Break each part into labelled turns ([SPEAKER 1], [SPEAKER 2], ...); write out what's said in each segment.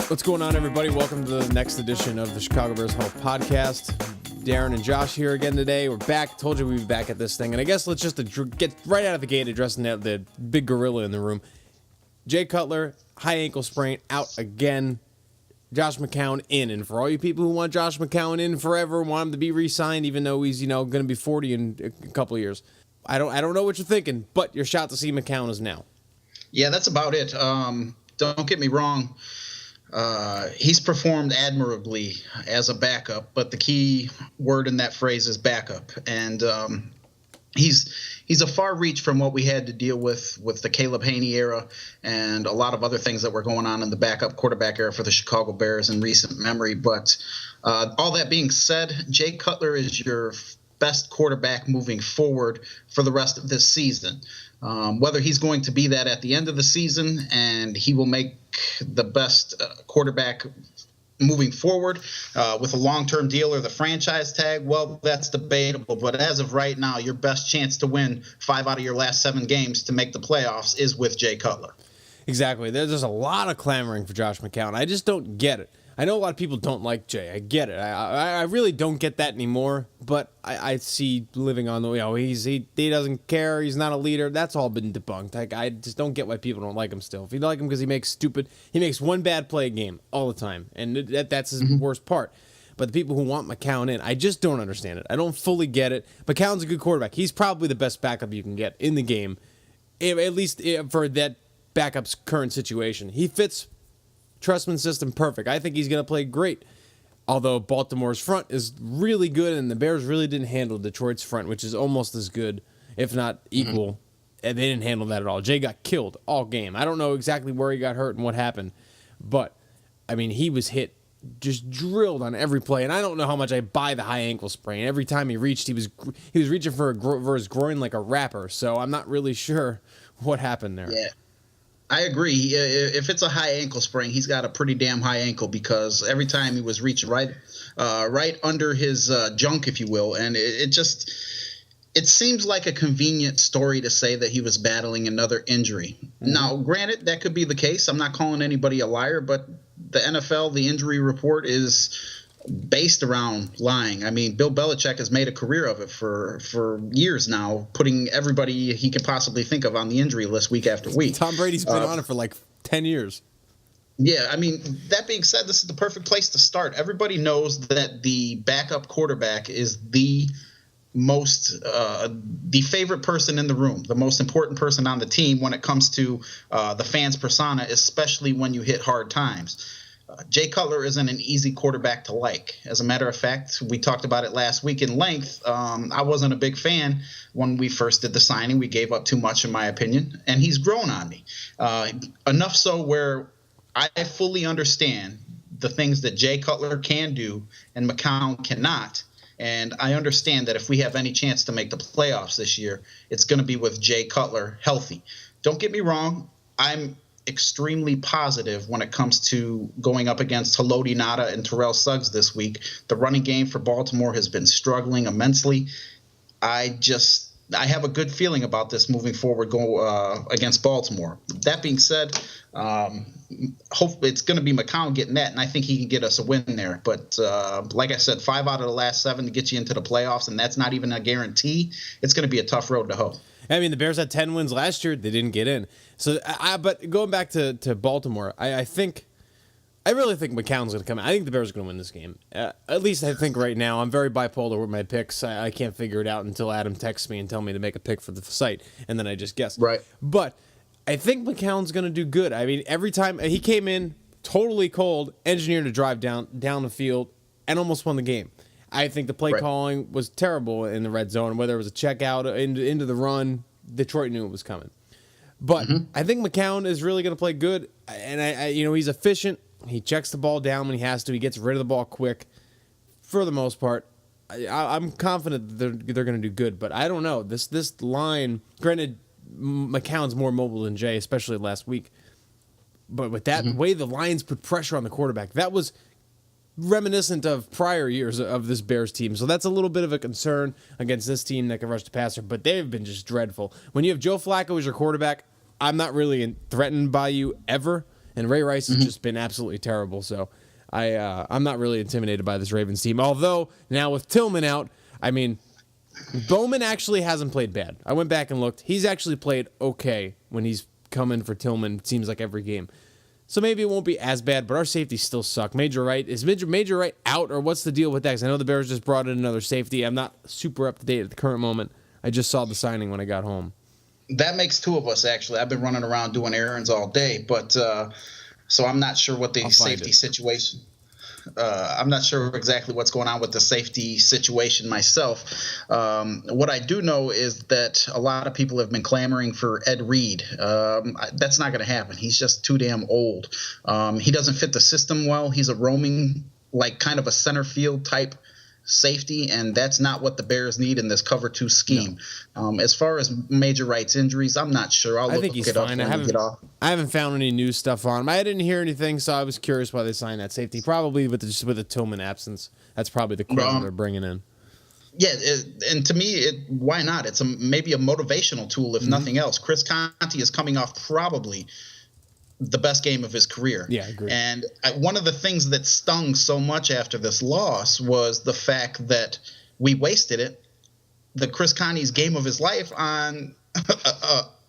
[SPEAKER 1] What's going on, everybody? Welcome to the next edition of the Chicago Bears Huddle podcast. Darren and Josh here again today. We're back. Told you we'd be back at this thing. And I guess let's just get right out of the gate addressing the big gorilla in the room. Jay Cutler, high ankle sprain, out again. Josh McCown in. And for all you people who want Josh McCown in forever, want him to be re-signed, even though he's, going to be 40 in a couple of years. I don't know what you're thinking, but your shot to see McCown is now.
[SPEAKER 2] Yeah, that's about it. Don't get me wrong. He's performed admirably as a backup, but the key word in that phrase is backup. And he's a far reach from what we had to deal with the Caleb Haney era and a lot of other things that were going on in the backup quarterback era for the Chicago Bears in recent memory. But all that being said, Jay Cutler is your best quarterback moving forward for the rest of this season. Whether he's going to be that at the end of the season and he will make the best quarterback moving forward with a long-term deal or the franchise tag, well, that's debatable. But as of right now, your best chance to win 5 out of your last 7 games to make the playoffs is with Jay Cutler.
[SPEAKER 1] Exactly. There's a lot of clamoring for Josh McCown. I just don't get it. I know a lot of people don't like Jay. I get it. I really don't get that anymore. But I see living on the he doesn't care. He's not a leader. That's all been debunked. I just don't get why people don't like him still. If you like him because he makes one bad play a game all the time, and that's his worst part. But the people who want McCown in, I just don't understand it. I don't fully get it. McCown's a good quarterback. He's probably the best backup you can get in the game, at least for that backup's current situation. He fits Trustman's system perfect. I think he's going to play great. Although Baltimore's front is really good, and the Bears really didn't handle Detroit's front, which is almost as good, if not equal. And they didn't handle that at all. Jay got killed all game. I don't know exactly where he got hurt and what happened, but I mean, he was hit, just drilled on every play. And I don't know how much I buy the high ankle sprain. Every time he reached, he was reaching for his groin like a rapper. So I'm not really sure what happened there.
[SPEAKER 2] Yeah. I agree. If it's a high ankle sprain, he's got a pretty damn high ankle because every time he was reaching right under his junk, if you will, and it seems like a convenient story to say that he was battling another injury. Mm-hmm. Now, granted, that could be the case. I'm not calling anybody a liar, but the NFL, the injury report is based around lying. I mean, Bill Belichick has made a career of it for years now, putting everybody he could possibly think of on the injury list week after week.
[SPEAKER 1] Tom Brady's been on it for like 10 years.
[SPEAKER 2] Yeah, I mean, that being said, this is the perfect place to start. Everybody knows that the backup quarterback is the favorite person in the room, the most important person on the team when it comes to the fans' persona, especially when you hit hard times. Jay Cutler isn't an easy quarterback to like. As a matter of fact, we talked about it last week in length. I wasn't a big fan when we first did the signing. We gave up too much, in my opinion, and he's grown on me. Enough so where I fully understand the things that Jay Cutler can do and McCown cannot. And I understand that if we have any chance to make the playoffs this year, it's going to be with Jay Cutler healthy. Don't get me wrong. I'm extremely positive when it comes to going up against Haloti Ngata and Terrell Suggs this week. The running game for Baltimore has been struggling immensely. I have a good feeling about this moving forward against Baltimore. That being said, hopefully it's going to be McCown getting that, and I think he can get us a win there. But like I said, 5 out of the last 7 to get you into the playoffs, and that's not even a guarantee. It's going to be a tough road to hoe.
[SPEAKER 1] I mean, the Bears had 10 wins last year. They didn't get in. So, but going back to Baltimore, I really think McCown's going to come in. I think the Bears are going to win this game. At least I think right now. I'm very bipolar with my picks. I can't figure it out until Adam texts me and tells me to make a pick for the site, and then I just guess.
[SPEAKER 2] Right.
[SPEAKER 1] But I think McCown's going to do good. I mean, every time he came in totally cold, engineered a drive down the field, and almost won the game. I think the play calling was terrible in the red zone. Whether it was a check out into the run, Detroit knew it was coming. But I think McCown is really going to play good, and he's efficient. He checks the ball down when he has to. He gets rid of the ball quick. For the most part, I'm confident that they're going to do good. But I don't know. This line, granted, McCown's more mobile than Jay, especially last week. But with that way the Lions put pressure on the quarterback, that was reminiscent of prior years of this Bears team. So that's a little bit of a concern against this team that can rush the passer, but they've been just dreadful. When you have Joe Flacco as your quarterback, I'm not really threatened by you ever. and Ray Rice has just been absolutely terrible. So I'm not really intimidated by this Ravens team. Although now with Tillman out, I mean, Bowman actually hasn't played bad. I went back and looked. He's actually played okay when he's come in for Tillman, it seems like every game. So maybe it won't be as bad, but our safeties still suck. Major Wright, is Major Wright out, or what's the deal with that? 'Cause I know the Bears just brought in another safety. I'm not super up to date at the current moment. I just saw the signing when I got home.
[SPEAKER 2] That makes two of us, actually. I've been running around doing errands all day, but so I'm not sure what the safety situation. I'm not sure exactly what's going on with the safety situation myself. What I do know is that a lot of people have been clamoring for Ed Reed. That's not going to happen. He's just too damn old. He doesn't fit the system well. He's a roaming, like kind of a center field type safety, and that's not what the Bears need in this cover 2 scheme. No. As far as Major Wright's injuries, I'm not sure. I think he's fine.
[SPEAKER 1] I haven't found any new stuff on him. I didn't hear anything, so I was curious why they signed that safety. Probably with the Tillman absence. That's probably the question they're bringing in.
[SPEAKER 2] Yeah, and to me, why not? It's maybe a motivational tool, if nothing else. Chris Conte is coming off probably the best game of his career.
[SPEAKER 1] Yeah, I agree.
[SPEAKER 2] And one of the things that stung so much after this loss was the fact that we wasted it, the Chris Conte's game of his life, on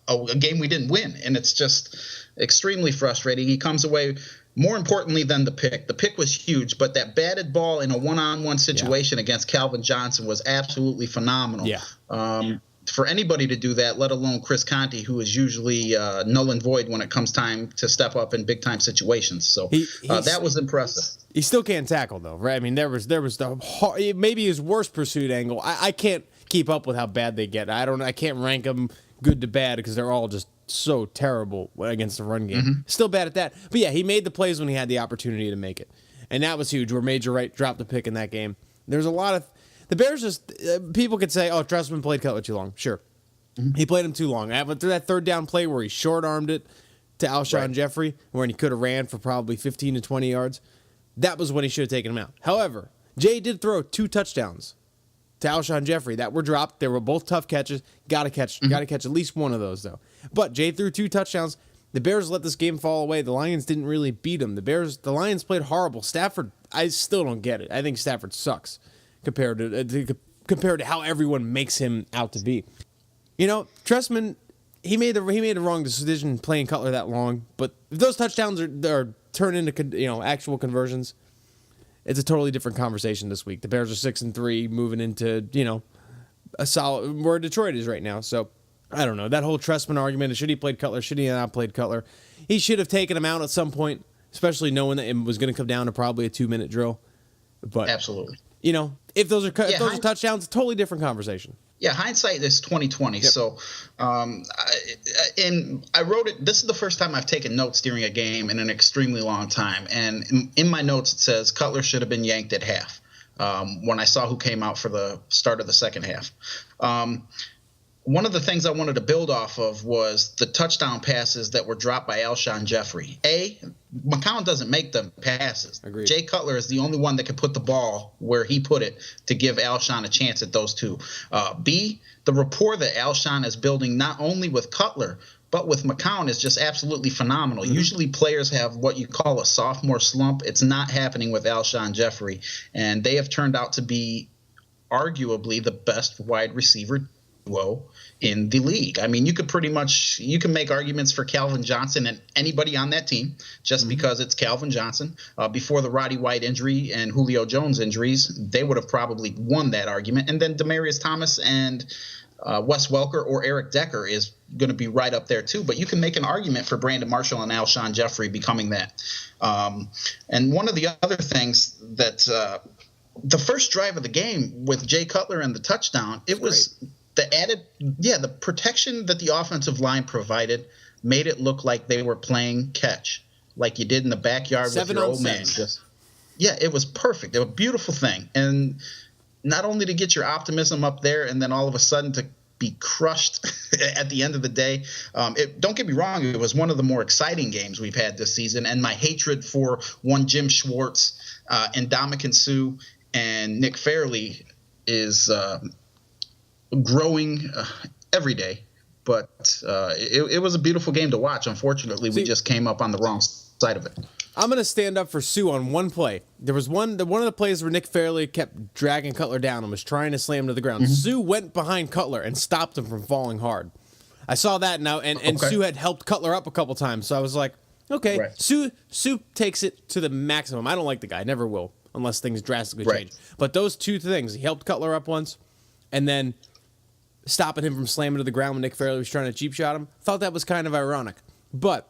[SPEAKER 2] a game we didn't win. And it's just extremely frustrating. He comes away, more importantly than the pick. The pick was huge, but that batted ball in a one-on-one situation against Calvin Johnson was absolutely phenomenal.
[SPEAKER 1] Yeah.
[SPEAKER 2] For anybody to do that, let alone Chris Conte, who is usually null and void when it comes time to step up in big-time situations. So that was impressive.
[SPEAKER 1] He still can't tackle, though, right? I mean, there was maybe his worst pursuit angle. I can't keep up with how bad they get. I can't rank them good to bad because they're all just so terrible against the run game. Mm-hmm. Still bad at that. But, yeah, he made the plays when he had the opportunity to make it. And that was huge, where Major Wright dropped the pick in that game. There's a lot of – the Bears just people could say, oh, Trestman played Cutler too long. Sure. Mm-hmm. He played him too long. But through that third down play where he short-armed it to Alshon Jeffrey, where he could have ran for probably 15 to 20 yards, that was when he should have taken him out. However, Jay did throw 2 touchdowns to Alshon Jeffrey that were dropped. They were both tough catches. Got to catch at least one of those, though. But Jay threw 2 touchdowns. The Bears let this game fall away. The Lions didn't really beat them. The Lions played horrible. Stafford, I still don't get it. I think Stafford sucks compared to how everyone makes him out to be. You know, Trestman, he made the wrong decision playing Cutler that long. But if those touchdowns are turned into actual conversions, it's a totally different conversation this week. The Bears are 6-3, moving into a solid where Detroit is right now. So I don't know, that whole Trestman argument. Should he played Cutler? Should he have not played Cutler? He should have taken him out at some point, especially knowing that it was going to come down to probably a 2-minute drill. But
[SPEAKER 2] absolutely.
[SPEAKER 1] If those are touchdowns, totally different conversation.
[SPEAKER 2] Yeah, hindsight is 20/20. Yep. So, and I wrote it. This is the first time I've taken notes during a game in an extremely long time. And in my notes it says Cutler should have been yanked at half. When I saw who came out for the start of the second half. One of the things I wanted to build off of was the touchdown passes that were dropped by Alshon Jeffrey. McCown doesn't make the passes.
[SPEAKER 1] Agreed.
[SPEAKER 2] Jay Cutler is the only one that can put the ball where he put it to give Alshon a chance at those 2. B, the rapport that Alshon is building not only with Cutler, but with McCown is just absolutely phenomenal. Mm-hmm. Usually players have what you call a sophomore slump. It's not happening with Alshon Jeffrey, and they have turned out to be arguably the best wide receiver duo in the league. I mean, you can make arguments for Calvin Johnson and anybody on that team just because it's Calvin Johnson. Before the Roddy White injury and Julio Jones injuries, they would have probably won that argument. And then Demaryius Thomas and Wes Welker or Eric Decker is going to be right up there too. But you can make an argument for Brandon Marshall and Alshon Jeffrey becoming that. And one of the other things that the first drive of the game with Jay Cutler and the touchdown, it was great. The protection that the offensive line provided made it look like they were playing catch, like you did in the backyard with your old man. It was perfect. It was a beautiful thing. And not only to get your optimism up there and then all of a sudden to be crushed at the end of the day. Don't get me wrong, it was one of the more exciting games we've had this season, and my hatred for one Jim Schwartz and Ndamukong Suh and Nick Fairley is growing every day, but it was a beautiful game to watch. Unfortunately, we just came up on the wrong side of it.
[SPEAKER 1] I'm going to stand up for Sue on one play. There was one of the plays where Nick Fairley kept dragging Cutler down and was trying to slam him to the ground. Sue went behind Cutler and stopped him from falling hard. I saw that now, and Sue had helped Cutler up a couple times, so I was like, okay, right. Sue takes it to the maximum. I don't like the guy, never will, unless things drastically change. But those two things, he helped Cutler up once, and then stopping him from slamming to the ground when Nick Fairley was trying to cheap shot him, thought that was kind of ironic. But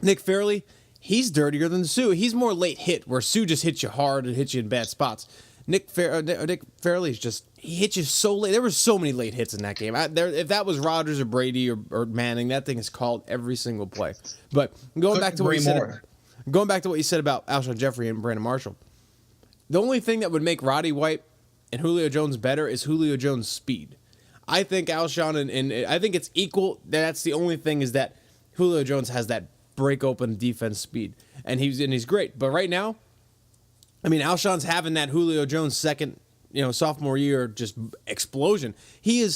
[SPEAKER 1] Nick Fairley, he's dirtier than Sue. He's more late hit, where Sue just hits you hard and hits you in bad spots. Nick Fairley's just, he hits you so late. There were so many late hits in that game. If that was Rodgers or Brady or Manning, that thing is called every single play. But going back to what you said about Alshon Jeffrey and Brandon Marshall, the only thing that would make Roddy White and Julio Jones better is Julio Jones' speed. I think Alshon and I think it's equal. That's the only thing, is that Julio Jones has that break open defense speed, and he's great. But right now, I mean, Alshon's having that Julio Jones second, sophomore year just explosion. He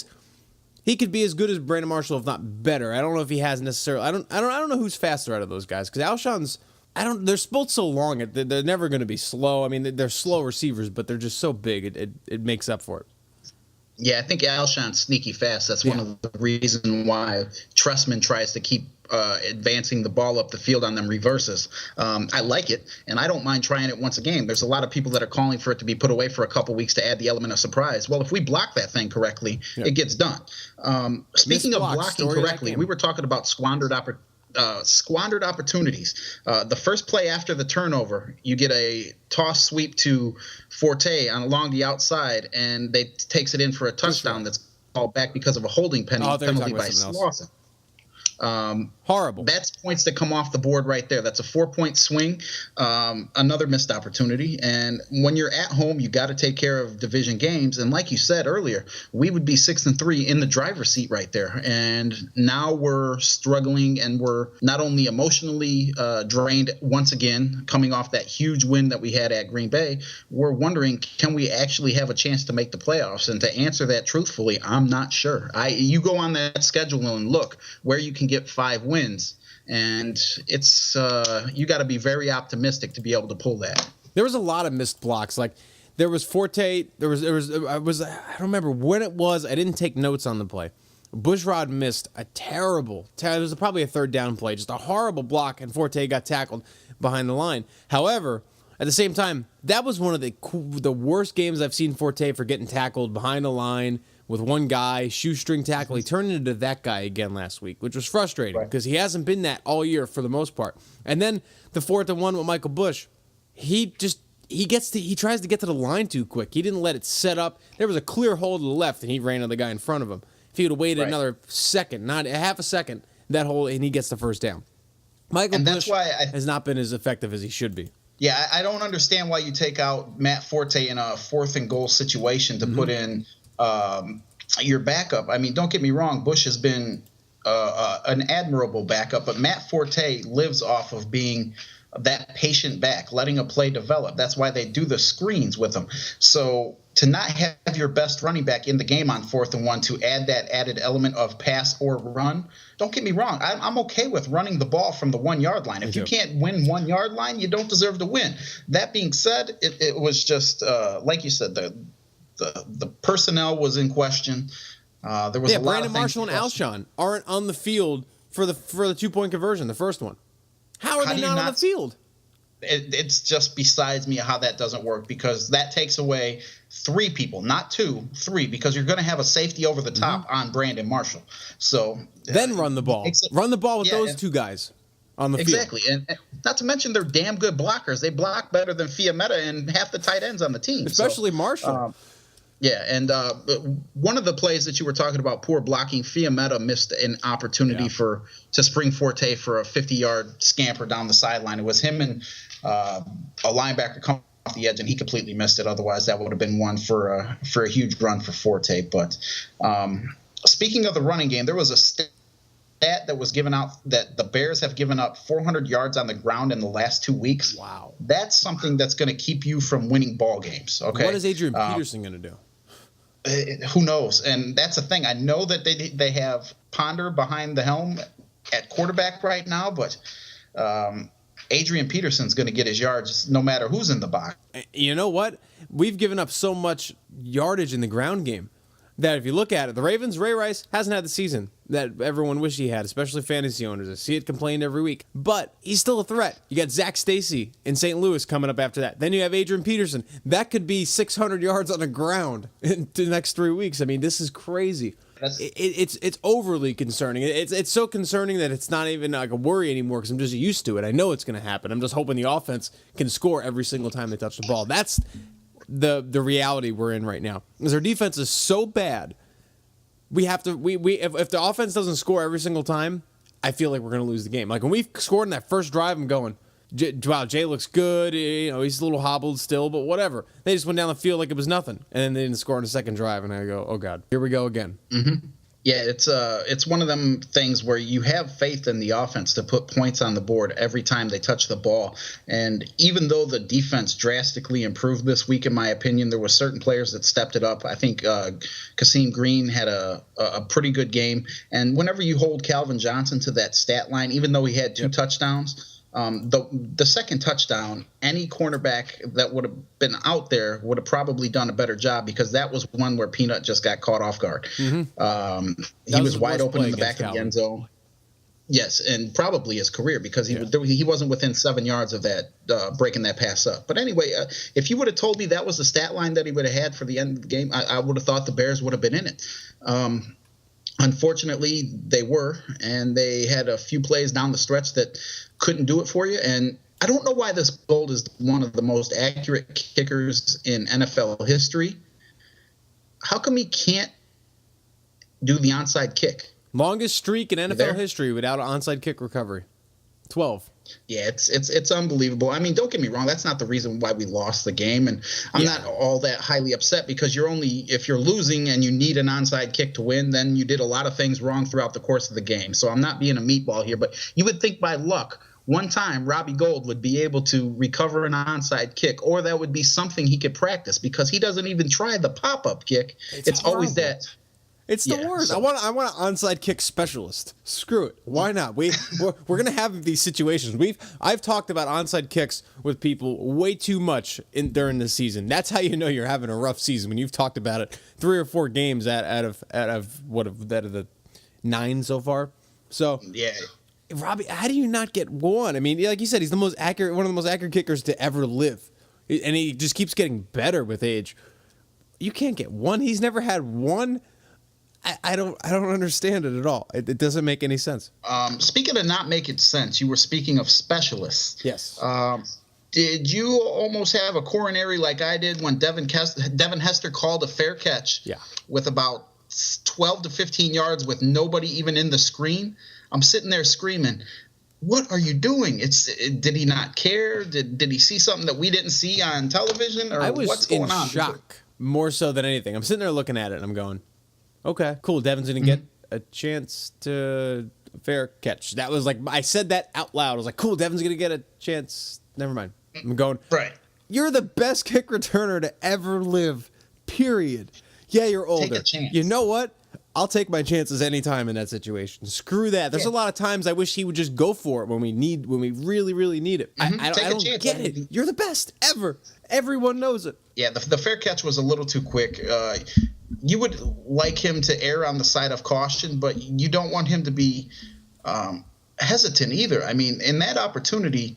[SPEAKER 1] could be as good as Brandon Marshall, if not better. I don't know if he has necessarily. I don't know who's faster out of those guys, because Alshon's. They're both so long. They're never going to be slow. I mean, they're slow receivers, but they're just so big. It makes up for it.
[SPEAKER 2] Yeah, I think Alshon's sneaky fast. That's one of the reasons why Trestman tries to keep advancing the ball up the field on them reverses. I like it, and I don't mind trying it once a game. There's a lot of people that are calling for it to be put away for a couple weeks to add the element of surprise. Well, if we block that thing correctly, it gets done. Speaking of blocking correctly, we were talking about squandered opportunities. The first play after the turnover, you get a toss sweep to Forte along the outside, and they takes it in for a touchdown that's called back because of a holding penalty by Slauson.
[SPEAKER 1] Horrible.
[SPEAKER 2] That's points that come off the board right there. That's a 4-point swing. Another missed opportunity. And when you're at home, you got to take care of division games. And like you said earlier, we would be 6-3 in the driver's seat right there. And now we're struggling, and we're not only emotionally drained once again, coming off that huge win that we had at Green Bay. We're wondering, can we actually have a chance to make the playoffs? And to answer that truthfully, I'm not sure. You go on that schedule and look where you can get 5 wins, and it's you got to be very optimistic to be able to pull that.
[SPEAKER 1] There was a lot of missed blocks. Like there was Forte. I don't remember when it was. I didn't take notes on the play. Bushrod missed a terrible. It was probably a third down play, just a horrible block, and Forte got tackled behind the line. However, at the same time, that was one of the worst games I've seen Forte for getting tackled behind the line with one guy, shoestring tackle. He turned into that guy again last week, which was frustrating because he hasn't been that all year for the most part. And then the 4th and 1 with Michael Bush, he tries to get to the line too quick. He didn't let it set up. There was a clear hole to the left, and he ran on the guy in front of him. If he would have waited another second, not a half a second, that hole, and he gets the first down. Michael Bush has not been as effective as he should be.
[SPEAKER 2] Yeah, I don't understand why you take out Matt Forte in a 4th and goal situation to put in your backup. I mean, don't get me wrong. Bush has been an admirable backup, but Matt Forte lives off of being that patient back, letting a play develop. That's why they do the screens with him. So to not have your best running back in the game on 4th and 1 to add that added element of pass or run, don't get me wrong. I'm okay with running the ball from the 1 yard line. If you can't win 1 yard line, you don't deserve to win. That being said, it was just like you said, the personnel was in question. There was a lot
[SPEAKER 1] Brandon Marshall and Alshon aren't on the field for the 2-point conversion, the first one. How are they not on the field?
[SPEAKER 2] It's just besides me how that doesn't work, because that takes away 3 people, not 2, 3, because you're going to have a safety over the top on Brandon Marshall. So
[SPEAKER 1] then run the ball. Run the ball with those 2 guys on the field.
[SPEAKER 2] Exactly. And not to mention they're damn good blockers. They block better than Fiametta and half the tight ends on the team.
[SPEAKER 1] Especially Marshall.
[SPEAKER 2] Yeah, and one of the plays that you were talking about, poor blocking, Fiametta missed an opportunity to spring Forte for a 50-yard scamper down the sideline. It was him and a linebacker coming off the edge, and he completely missed it. Otherwise, that would have been one for a huge run for Forte. But speaking of the running game, there was a stat that was given out that the Bears have given up 400 yards on the ground in the last 2 weeks.
[SPEAKER 1] Wow.
[SPEAKER 2] That's something that's going to keep you from winning ball games. Okay.
[SPEAKER 1] What is Adrian Peterson going to do?
[SPEAKER 2] Who knows? And that's the thing. I know that they have Ponder behind the helm at quarterback right now, but Adrian Peterson's going to get his yards no matter who's in the box.
[SPEAKER 1] You know what? We've given up so much yardage in the ground game that if you look at it, the Ravens, Ray Rice hasn't had the season that everyone wished he had, especially fantasy owners. I see it complained every week. But he's still a threat. You got Zach Stacy in St. Louis coming up after that. Then you have Adrian Peterson. That could be 600 yards on the ground in the next 3 weeks. I mean, this is crazy. It's overly concerning. It's so concerning that it's not even like a worry anymore because I'm just used to it. I know it's going to happen. I'm just hoping the offense can score every single time they touch the ball. That's the reality we're in right now. Because our defense is so bad, we have to if the offense doesn't score every single time, I feel like we're going to lose the game. Like when we scored in that first drive, I'm going, wow, Jay looks good. You know, he's a little hobbled still, but whatever. They just went down the field like it was nothing, and then they didn't score in the second drive, and I go, oh God, here we go again.
[SPEAKER 2] Mm-hmm. Yeah, it's one of them things where you have faith in the offense to put points on the board every time they touch the ball. And even though the defense drastically improved this week, in my opinion, there were certain players that stepped it up. I think Kasim Green had a pretty good game. And whenever you hold Calvin Johnson to that stat line, even though he had two touchdowns, the second touchdown, any cornerback that would have been out there would have probably done a better job because that was one where Peanut just got caught off guard. Mm-hmm. He was wide open in the back of the end zone. Yes, and probably his career because he wasn't within 7 yards of that breaking that pass up. But anyway, if you would have told me that was the stat line that he would have had for the end of the game, I would have thought the Bears would have been in it. Unfortunately, they were, and they had a few plays down the stretch that couldn't do it for you. And I don't know why this Gold is one of the most accurate kickers in NFL history. How come he can't do the onside kick?
[SPEAKER 1] Longest streak in NFL history without an onside kick recovery. 12.
[SPEAKER 2] Yeah, it's unbelievable. I mean, don't get me wrong. That's not the reason why we lost the game. And I'm not all that highly upset because if you're losing and you need an onside kick to win, then you did a lot of things wrong throughout the course of the game. So I'm not being a meatball here, but you would think by luck, one time Robbie Gould would be able to recover an onside kick, or that would be something he could practice because he doesn't even try the pop-up kick. It's always that.
[SPEAKER 1] It's the worst. So, I want an onside kick specialist. Screw it. Why not? We're gonna have these situations. I've talked about onside kicks with people way too much during the season. That's how you know you're having a rough season when you've talked about it 3 or 4 games out of the 9 so far. So
[SPEAKER 2] yeah.
[SPEAKER 1] Robbie, how do you not get one? I mean, like you said, he's one of the most accurate kickers to ever live, and he just keeps getting better with age. You can't get one. He's never had one. I don't understand it at all. It doesn't make any sense.
[SPEAKER 2] Speaking of not making sense, you were speaking of specialists.
[SPEAKER 1] Yes.
[SPEAKER 2] Did you almost have a coronary like I did when Devin Hester called a fair catch with about 12 to 15 yards with nobody even in the screen? I'm sitting there screaming, what are you doing? Did he not care? Did he see something that we didn't see on television? Or what's going on?
[SPEAKER 1] I was in shock more so than anything. I'm sitting there looking at it and I'm going, okay, cool. Devin's going to get a chance to fair catch. That was like, I said that out loud. I was like, cool, Devin's going to get a chance. Never mind. I'm going,
[SPEAKER 2] right.
[SPEAKER 1] You're the best kick returner to ever live, period. Yeah, you're older.
[SPEAKER 2] Take a chance.
[SPEAKER 1] You know what? I'll take my chances anytime in that situation. Screw that. There's a lot of times I wish he would just go for it when we really, really need it. I don't get it. You're the best ever. Everyone knows it.
[SPEAKER 2] Yeah, the fair catch was a little too quick. You would like him to err on the side of caution, but you don't want him to be hesitant either. I mean, in that opportunity,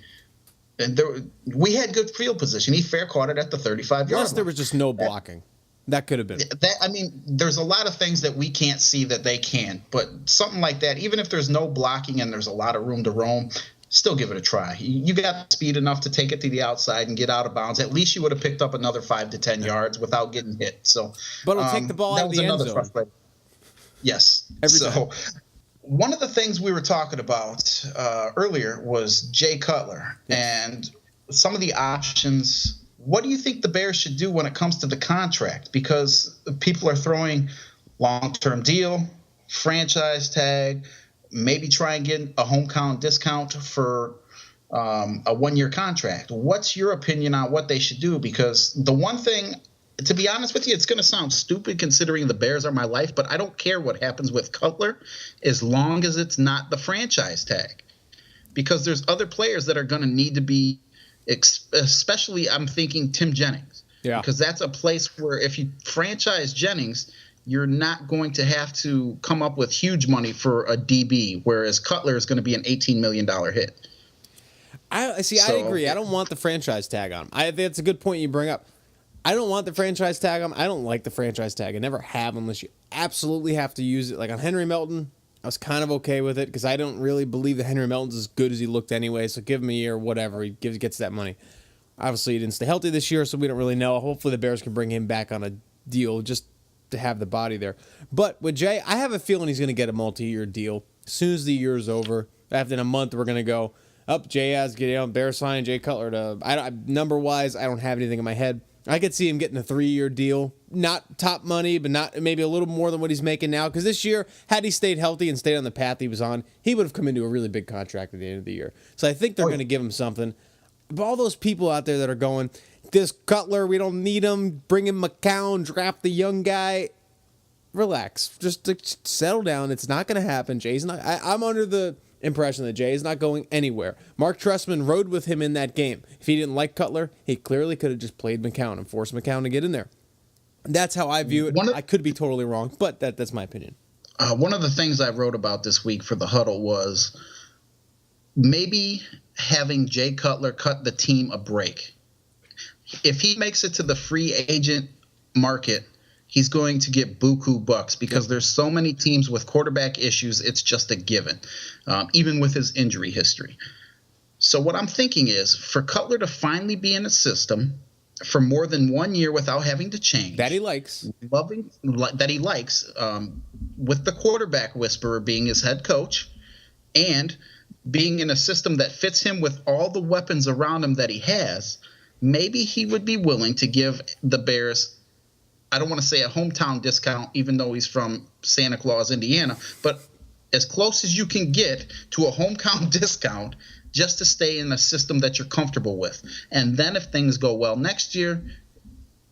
[SPEAKER 2] we had good field position. He fair caught it at the 35-yard line.
[SPEAKER 1] Plus, there was just no blocking. That could have been.
[SPEAKER 2] There's a lot of things that we can't see that they can, but something like that, even if there's no blocking and there's a lot of room to roam, still give it a try. You got speed enough to take it to the outside and get out of bounds. At least you would have picked up another 5 to 10 yards without getting hit. So,
[SPEAKER 1] but it'll take the ball out of the end zone.
[SPEAKER 2] Yes.
[SPEAKER 1] Every time.
[SPEAKER 2] One of the things we were talking about earlier was Jay Cutler and some of the options. What do you think the Bears should do when it comes to the contract? Because people are throwing long-term deal, franchise tag, maybe try and get a hometown discount for a 1-year contract. What's your opinion on what they should do? Because the one thing, to be honest with you, it's going to sound stupid considering the Bears are my life, but I don't care what happens with Cutler as long as it's not the franchise tag. because there's other players that are going to need to be, especially I'm thinking Tim Jennings.
[SPEAKER 1] Yeah.
[SPEAKER 2] Because that's a place where if you franchise Jennings, you're not going to have to come up with huge money for a DB, whereas Cutler is going to be an $18 million hit.
[SPEAKER 1] I agree. I don't want the franchise tag on him. That's a good point you bring up. I don't want the franchise tag on him. I don't like the franchise tag. I never have unless you absolutely have to use it. Like on Henry Melton, I was kind of okay with it because I don't really believe that Henry Melton's as good as he looked anyway. So give him a year, whatever. He gets that money. Obviously, he didn't stay healthy this year, so we don't really know. Hopefully, the Bears can bring him back on a deal just to have the body there. But with Jay, I have a feeling he's going to get a multi-year deal as soon as the year is over. After a month, we're going to go up. Jay has Bears signing Jay Cutler to number-wise. I don't have anything in my head. I could see him getting a 3-year deal, not top money, but not maybe a little more than what he's making now. Because this year, had he stayed healthy and stayed on the path he was on, he would have come into a really big contract at the end of the year. So I think they're going to give him something. But all those people out there that are going, this Cutler, we don't need him, bring in McCown, draft the young guy. Relax. Just settle down. It's not going to happen. Jay's not. I'm under the impression that Jay is not going anywhere. Mark Trestman rode with him in that game. If he didn't like Cutler, he clearly could have just played McCown and forced McCown to get in there. That's how I view it. I could be totally wrong, but that's my opinion.
[SPEAKER 2] One of the things I wrote about this week for the Huddle was maybe having Jay Cutler cut the team a break. If he makes it to the free agent market, he's going to get buku bucks because there's so many teams with quarterback issues. It's just a given, even with his injury history. So what I'm thinking is for Cutler to finally be in a system for more than 1 year without having to change.
[SPEAKER 1] That he likes.
[SPEAKER 2] That he likes, with the quarterback whisperer being his head coach and being in a system that fits him with all the weapons around him that he has, maybe he would be willing to give the Bears, I don't want to say a hometown discount, even though he's from Santa Claus, Indiana, but as close as you can get to a hometown discount just to stay in a system that you're comfortable with. And then if things go well next year,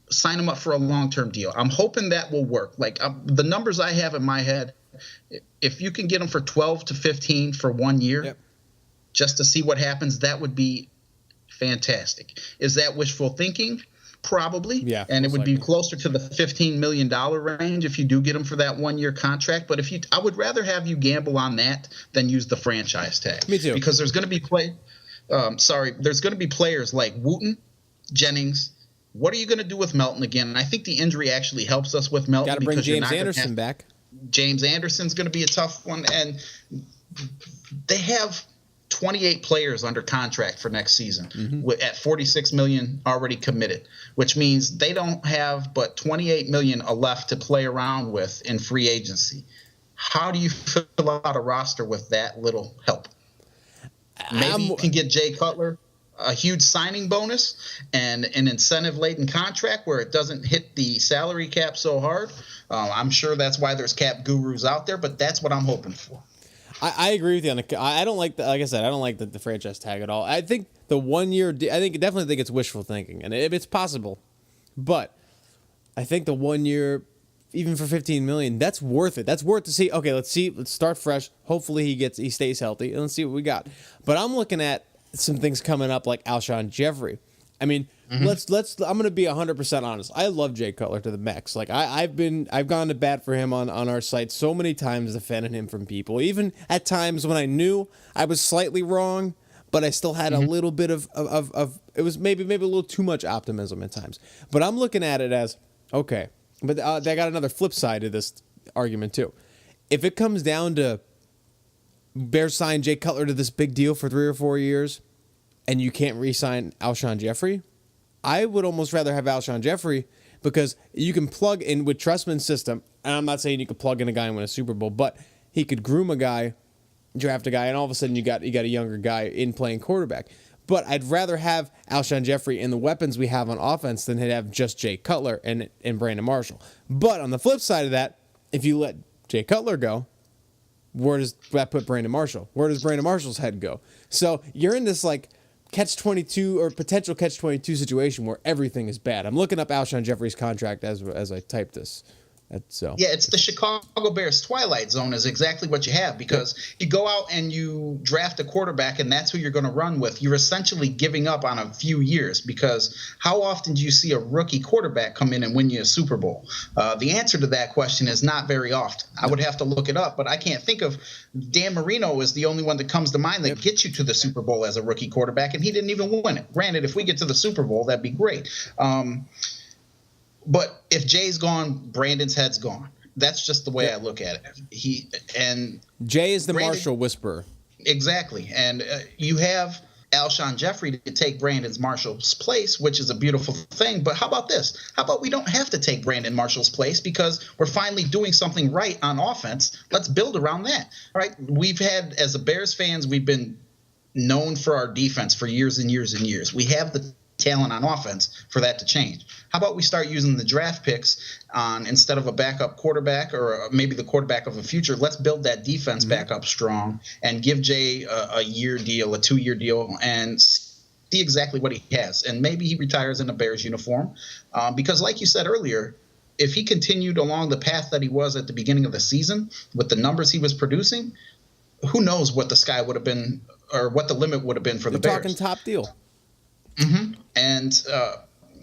[SPEAKER 2] sign him up for a long-term deal. I'm hoping that will work. Like the numbers I have in my head, if you can get him for 12 to 15 for 1 year, just to see what happens, that would be fantastic. Is that wishful thinking? Probably. Yeah. And it would be closer to the $15 million range if you do get him for that 1 year contract. But I would rather have you gamble on that than use the franchise tag.
[SPEAKER 1] Me too.
[SPEAKER 2] Because there's going to be there's going to be players like Wooten, Jennings. What are you going to do with Melton again? And I think the injury actually helps us with Melton.
[SPEAKER 1] Got to bring James Anderson back.
[SPEAKER 2] James Anderson's going to be a tough one. And they have 28 players under contract for next season at $46 million already committed, which means they don't have but $28 million left to play around with in free agency. How do you fill out a roster with that little help? Maybe you can get Jay Cutler a huge signing bonus and an incentive-laden contract where it doesn't hit the salary cap so hard. I'm sure that's why there's cap gurus out there, but that's what I'm hoping for.
[SPEAKER 1] I agree with you. I don't like like I said, I don't like the franchise tag at all. I think the 1 year, definitely think it's wishful thinking, and it's possible, but I think the 1 year, even for $15 million, that's worth it. That's worth to see. Okay, let's start fresh. Hopefully he stays healthy, and let's see what we got. But I'm looking at some things coming up like Alshon Jeffrey. I mean, I'm going to be 100% honest. I love Jay Cutler to the max. Like I've gone to bat for him on our site so many times, defending him from people. Even at times when I knew I was slightly wrong, but I still had a little bit of it was maybe a little too much optimism at times. But I'm looking at it as okay. But they got another flip side to this argument too. If it comes down to Bears sign Jay Cutler to this big deal for 3 or 4 years, and you can't re-sign Alshon Jeffrey, I would almost rather have Alshon Jeffrey because you can plug in with Trestman's system, and I'm not saying you could plug in a guy and win a Super Bowl, but he could groom a guy, draft a guy, and all of a sudden you got a younger guy in playing quarterback. But I'd rather have Alshon Jeffrey and the weapons we have on offense than have just Jay Cutler and Brandon Marshall. But on the flip side of that, if you let Jay Cutler go, where does that put Brandon Marshall? Where does Brandon Marshall's head go? So you're in this like catch-22 or potential catch-22 situation where everything is bad. I'm looking up Alshon Jeffrey's contract as I type this.
[SPEAKER 2] Yeah, it's the Chicago Bears Twilight Zone is exactly what you have, because you go out and you draft a quarterback and that's who you're going to run with. You're essentially giving up on a few years, because how often do you see a rookie quarterback come in and win you a Super Bowl? The answer to that question is not very often. I would have to look it up, but I can't think of. Dan Marino is the only one that comes to mind that gets you to the Super Bowl as a rookie quarterback, and he didn't even win it. Granted, if we get to the Super Bowl, that'd be great. But if Jay's gone, Brandon's head's gone. That's just the way I look at it.
[SPEAKER 1] Jay is the Marshall whisperer.
[SPEAKER 2] Exactly. And you have Alshon Jeffrey to take Brandon's Marshall's place, which is a beautiful thing. But how about this? How about we don't have to take Brandon Marshall's place, because we're finally doing something right on offense? Let's build around that. All right. We've had, as a Bears fans, we've been known for our defense for years and years and years. We have the talent on offense for that to change. How about we start using the draft picks on, instead of a backup quarterback or maybe the quarterback of the future, let's build that defense back up strong and give Jay a year deal, a 2-year deal, and see exactly what he has. And maybe he retires in a Bears uniform, because like you said earlier, if he continued along the path that he was at the beginning of the season with the numbers he was producing, who knows what the sky would have been, or what the limit would have been for the Bears.
[SPEAKER 1] Talking top deal.
[SPEAKER 2] Mm-hmm. And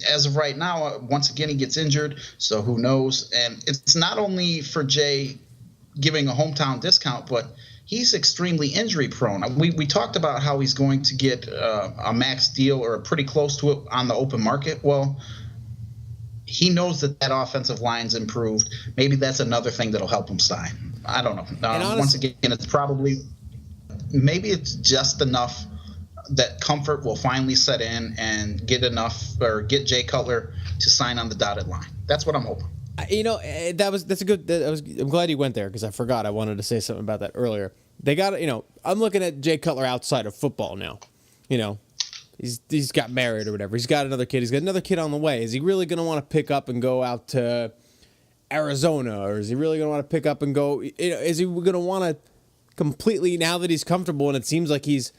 [SPEAKER 2] as of right now, once again, he gets injured, so who knows? And it's not only for Jay giving a hometown discount, but he's extremely injury prone. We talked about how he's going to get a max deal or pretty close to it on the open market. Well, he knows that offensive line's improved. Maybe that's another thing that'll help him sign. I don't know. Once again, it's probably – maybe it's just enough – that comfort will finally set in and get Jay Cutler to sign on the dotted line. That's what I'm hoping. I'm glad you went there, because I forgot. I wanted to say something about that earlier. They got, I'm looking at Jay Cutler outside of football now. He's got married or whatever. He's got another kid. He's got another kid on the way. Is he really going to want to pick up and go out to Arizona, or is he really going to want to pick up and go? Is he going to want to completely, now that he's comfortable and it seems like he's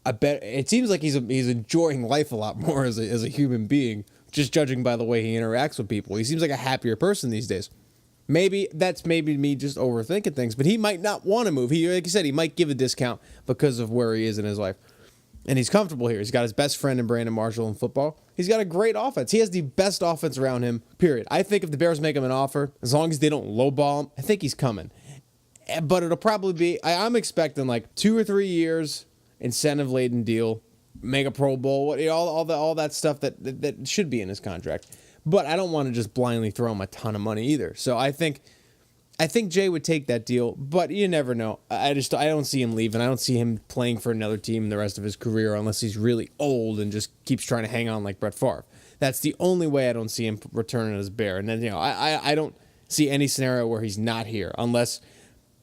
[SPEAKER 2] enjoying life a lot more as a human being, just judging by the way he interacts with people. He seems like a happier person these days. Maybe that's me just overthinking things, but he might not want to move. Like you said, he might give a discount because of where he is in his life. And he's comfortable here. He's got his best friend in Brandon Marshall in football. He's got a great offense. He has the best offense around him, period. I think if the Bears make him an offer, as long as they don't lowball him, I think he's coming. But it'll probably be, I'm expecting like 2 or 3 years, incentive-laden deal, make a Pro Bowl, all that stuff that should be in his contract. But I don't want to just blindly throw him a ton of money either. So I think Jay would take that deal, but you never know. I don't see him leaving. I don't see him playing for another team the rest of his career unless he's really old and just keeps trying to hang on like Brett Favre. That's the only way I don't see him returning as Bear. And then I don't see any scenario where he's not here unless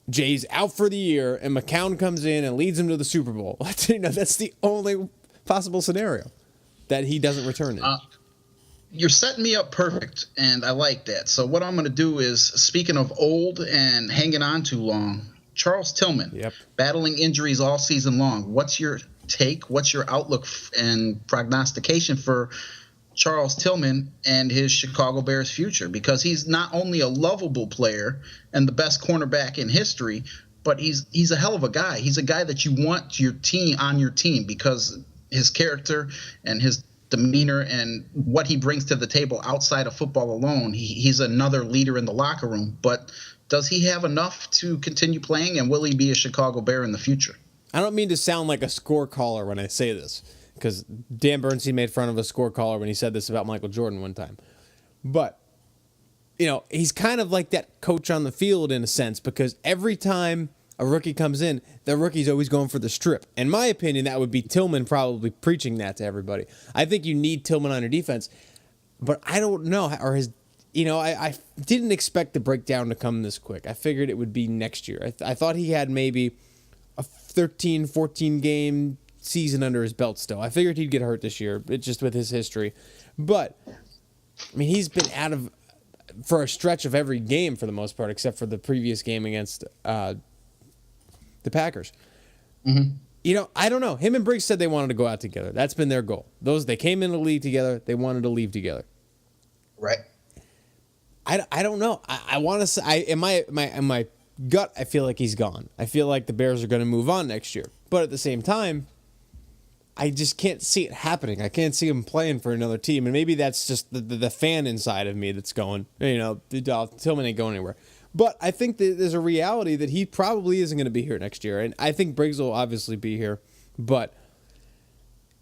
[SPEAKER 2] Jay's out for the year and McCown comes in and leads him to the Super Bowl. That's the only possible scenario that he doesn't return in. You're setting me up perfect, and I like that. So what I'm going to do is, speaking of old and hanging on too long, Charles Tillman, battling injuries all season long. What's your take? What's your outlook and prognostication for Charles Tillman and his Chicago Bears future? Because he's not only a lovable player and the best cornerback in history, but he's a hell of a guy. He's a guy that you want on your team because his character and his demeanor and what he brings to the table outside of football alone. He's another leader in the locker room. But does he have enough to continue playing, and will he be a Chicago Bear in the future?
[SPEAKER 1] I don't mean to sound like a score caller when I say this, because Dan Bernstein made fun of a score caller when he said this about Michael Jordan one time. But, he's kind of like that coach on the field in a sense, because every time a rookie comes in, the rookie's always going for the strip. In my opinion, that would be Tillman probably preaching that to everybody. I think you need Tillman on your defense, but I don't know, or I didn't expect the breakdown to come this quick. I figured it would be next year. I thought he had maybe a 13, 14 game season under his belt still. I figured he'd get hurt this year, just with his history. But, he's been out of for a stretch of every game for the most part, except for the previous game against the Packers. Mm-hmm. I don't know. Him and Briggs said they wanted to go out together. That's been their goal. They came in the league together. They wanted to leave together.
[SPEAKER 2] Right.
[SPEAKER 1] I don't know. I want to say in my gut, I feel like he's gone. I feel like the Bears are going to move on next year. But at the same time, I just can't see it happening. I can't see him playing for another team. And maybe that's just the fan inside of me that's going, Tillman ain't going anywhere. But I think that there's a reality that he probably isn't going to be here next year. And I think Briggs will obviously be here. But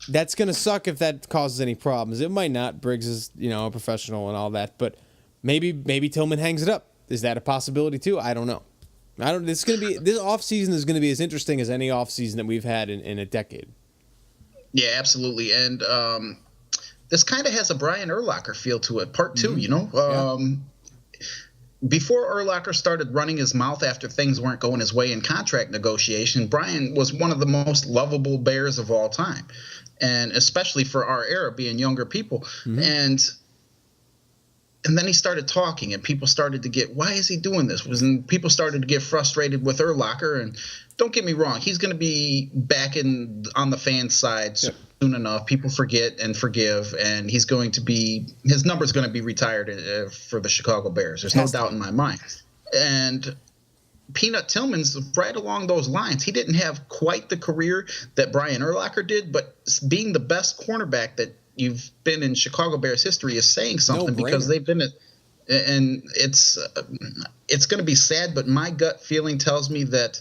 [SPEAKER 1] that's going to suck if that causes any problems. It might not. Briggs is, a professional and all that. But maybe Tillman hangs it up. Is that a possibility too? I don't know. This offseason is going to be as interesting as any offseason that we've had in a decade.
[SPEAKER 2] Yeah, absolutely. And this kind of has a Brian Urlacher feel to it. Part two, Before Urlacher started running his mouth after things weren't going his way in contract negotiation, Brian was one of the most lovable Bears of all time, and especially for our era, being younger people. And then he started talking, and people started to get, why is he doing this? And people started to get frustrated with Urlacher. And don't get me wrong, he's going to be back on the fan side soon enough. People forget and forgive, and his number's going to be retired for the Chicago Bears. There's no doubt in my mind. And Peanut Tillman's right along those lines. He didn't have quite the career that Brian Urlacher did, but being the best cornerback that you've been in Chicago Bears history is saying something, because they've been and it's going to be sad, but my gut feeling tells me that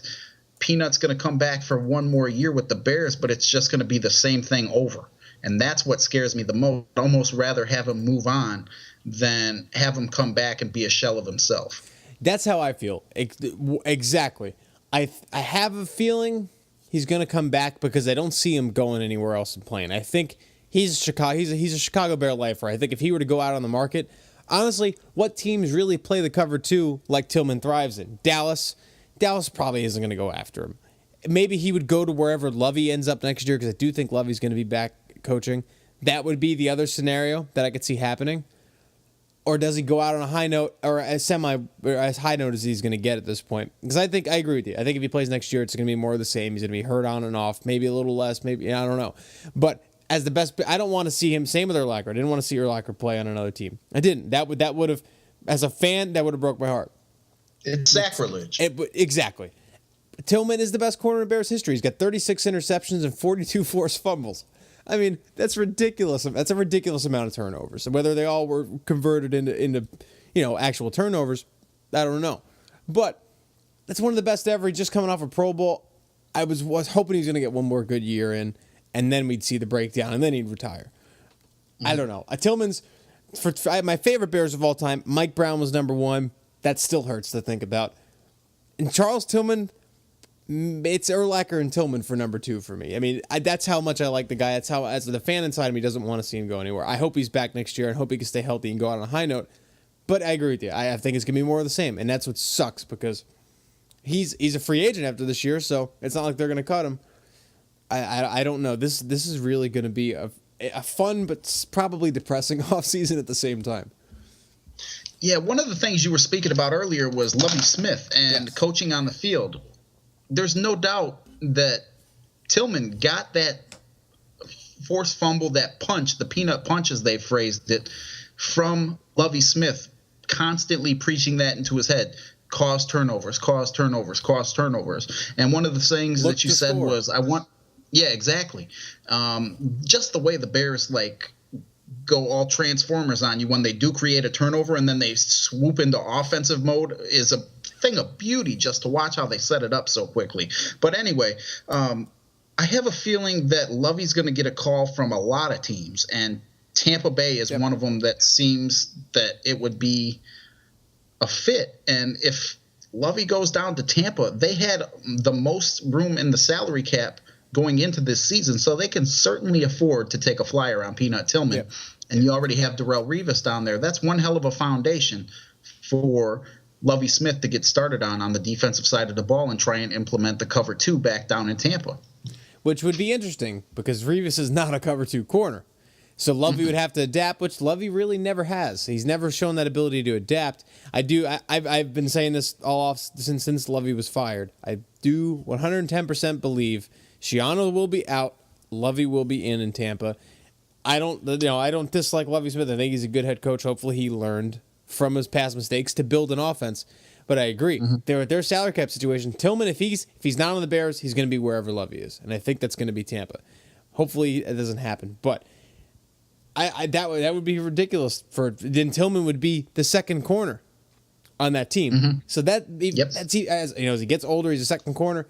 [SPEAKER 2] Peanut's going to come back for one more year with the Bears, but it's just going to be the same thing over. And that's what scares me the most. I'd almost rather have him move on than have him come back and be a shell of himself.
[SPEAKER 1] That's how I feel. Exactly. I have a feeling he's going to come back because I don't see him going anywhere else and playing. I think he's a Chicago Bear lifer. I think if he were to go out on the market, honestly, what teams really play the cover two like Tillman thrives in? Dallas probably isn't going to go after him. Maybe he would go to wherever Lovey ends up next year, because I do think Lovey's going to be back coaching. That would be the other scenario that I could see happening. Or does he go out on a high note, or as high note as he's going to get at this point? Because I agree with you. I think if he plays next year, it's going to be more of the same. He's going to be hurt on and off, maybe a little less, maybe, I don't know. But as the best, I don't want to see him. Same with Urlacher. I didn't want to see Urlacher play on another team. I didn't. That would have, as a fan, that would have broke my heart.
[SPEAKER 2] It's sacrilege.
[SPEAKER 1] Exactly. Tillman is the best corner in Bears history. He's got 36 interceptions and 42 forced fumbles. I mean, that's ridiculous. That's a ridiculous amount of turnovers. And whether they all were converted into actual turnovers, I don't know. But that's one of the best ever. He's just coming off a Pro Bowl. I was hoping he was going to get one more good year in, and then we'd see the breakdown, and then he'd retire. I don't know. Tillman's for my favorite Bears of all time. Mike Brown was number one. That still hurts to think about. And Charles Tillman, it's Urlacher and Tillman for number two for me. I mean, that's how much I like the guy. That's how, as the fan inside of me, doesn't want to see him go anywhere. I hope he's back next year and hope he can stay healthy and go out on a high note. But I agree with you. I think it's going to be more of the same. And that's what sucks, because he's a free agent after this year, so it's not like they're going to cut him. I don't know. This is really going to be a fun but probably depressing offseason at the same time.
[SPEAKER 2] Yeah, one of the things you were speaking about earlier was Lovie Smith and coaching on the field. There's no doubt that Tillman got that forced fumble, that punch, the peanut punch as they phrased it, from Lovie Smith, constantly preaching that into his head. Cause turnovers. And one of the things that you said was, yeah, exactly. Just the way the Bears go all Transformers on you when they do create a turnover and then they swoop into offensive mode is a thing of beauty just to watch how they set it up so quickly. But anyway, I have a feeling that Lovey's going to get a call from a lot of teams, and Tampa Bay is one of them that seems that it would be a fit. And if Lovey goes down to Tampa, they had the most room in the salary cap going into this season, so they can certainly afford to take a flyer on Peanut Tillman. Yep. And you already have Darrelle Revis down there. That's one hell of a foundation for Lovie Smith to get started on the defensive side of the ball and try and implement the cover two back down in Tampa. Which would be interesting, because Revis is not a cover two corner. So Lovey would have to adapt, which Lovey really never has. He's never shown that ability to adapt. I've been saying this all off since Lovey was fired. I do 110% believe Schiano will be out, Lovey will be in Tampa. I don't dislike Lovie Smith. I think he's a good head coach. Hopefully he learned
[SPEAKER 1] from his past mistakes to build an offense. But I agree. Their salary cap situation, Tillman, if he's not on the Bears, he's going to be wherever Lovey is. And I think that's going to be Tampa. Hopefully it doesn't happen. But that would be ridiculous. Then Tillman would be the second corner on that team. So that's as he gets older, he's a second corner.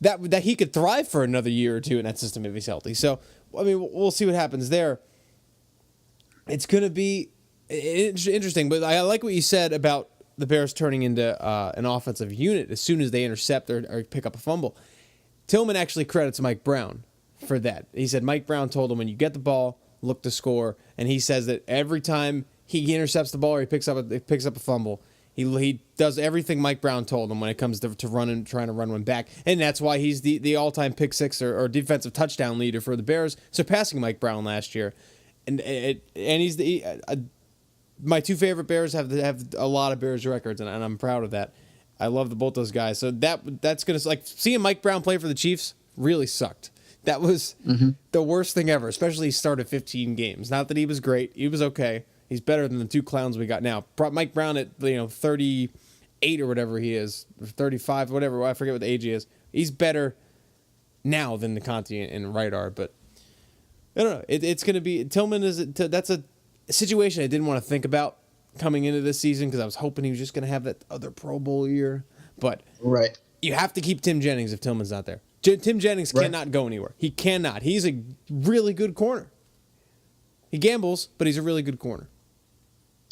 [SPEAKER 1] That he could thrive for another year or two in that system if he's healthy. So I mean, we'll see what happens there. It's going to be interesting, but I like what you said about the Bears turning into an offensive unit as soon as they intercept or pick up a fumble. Tillman actually credits Mike Brown for that. He said Mike Brown told him when you get the ball, look to score, and he says that every time he intercepts the ball or he picks up a fumble, he does everything Mike Brown told him when it comes to running, trying to run one back, and that's why he's the all-time pick six or defensive touchdown leader for the Bears, surpassing Mike Brown last year, and he's my two favorite Bears have a lot of Bears records, and I'm proud of that. I love both those guys. So that's gonna, like, seeing Mike Brown play for the Chiefs really sucked. That was the worst thing ever. Especially he started 15 games. Not that he was great. He was okay. He's better than the two clowns we got now. Mike Brown at 38 or whatever he is, or 35, whatever. I forget what the age he is. He's better now than the Conti and Wright are. But I don't know. It's gonna be Tillman that's a situation I didn't want to think about coming into this season because I was hoping he was just going to have that other Pro Bowl year. But you have to keep Tim Jennings if Tillman's not there. Tim Jennings cannot go anywhere. He cannot. He's a really good corner. He gambles, but he's a really good corner.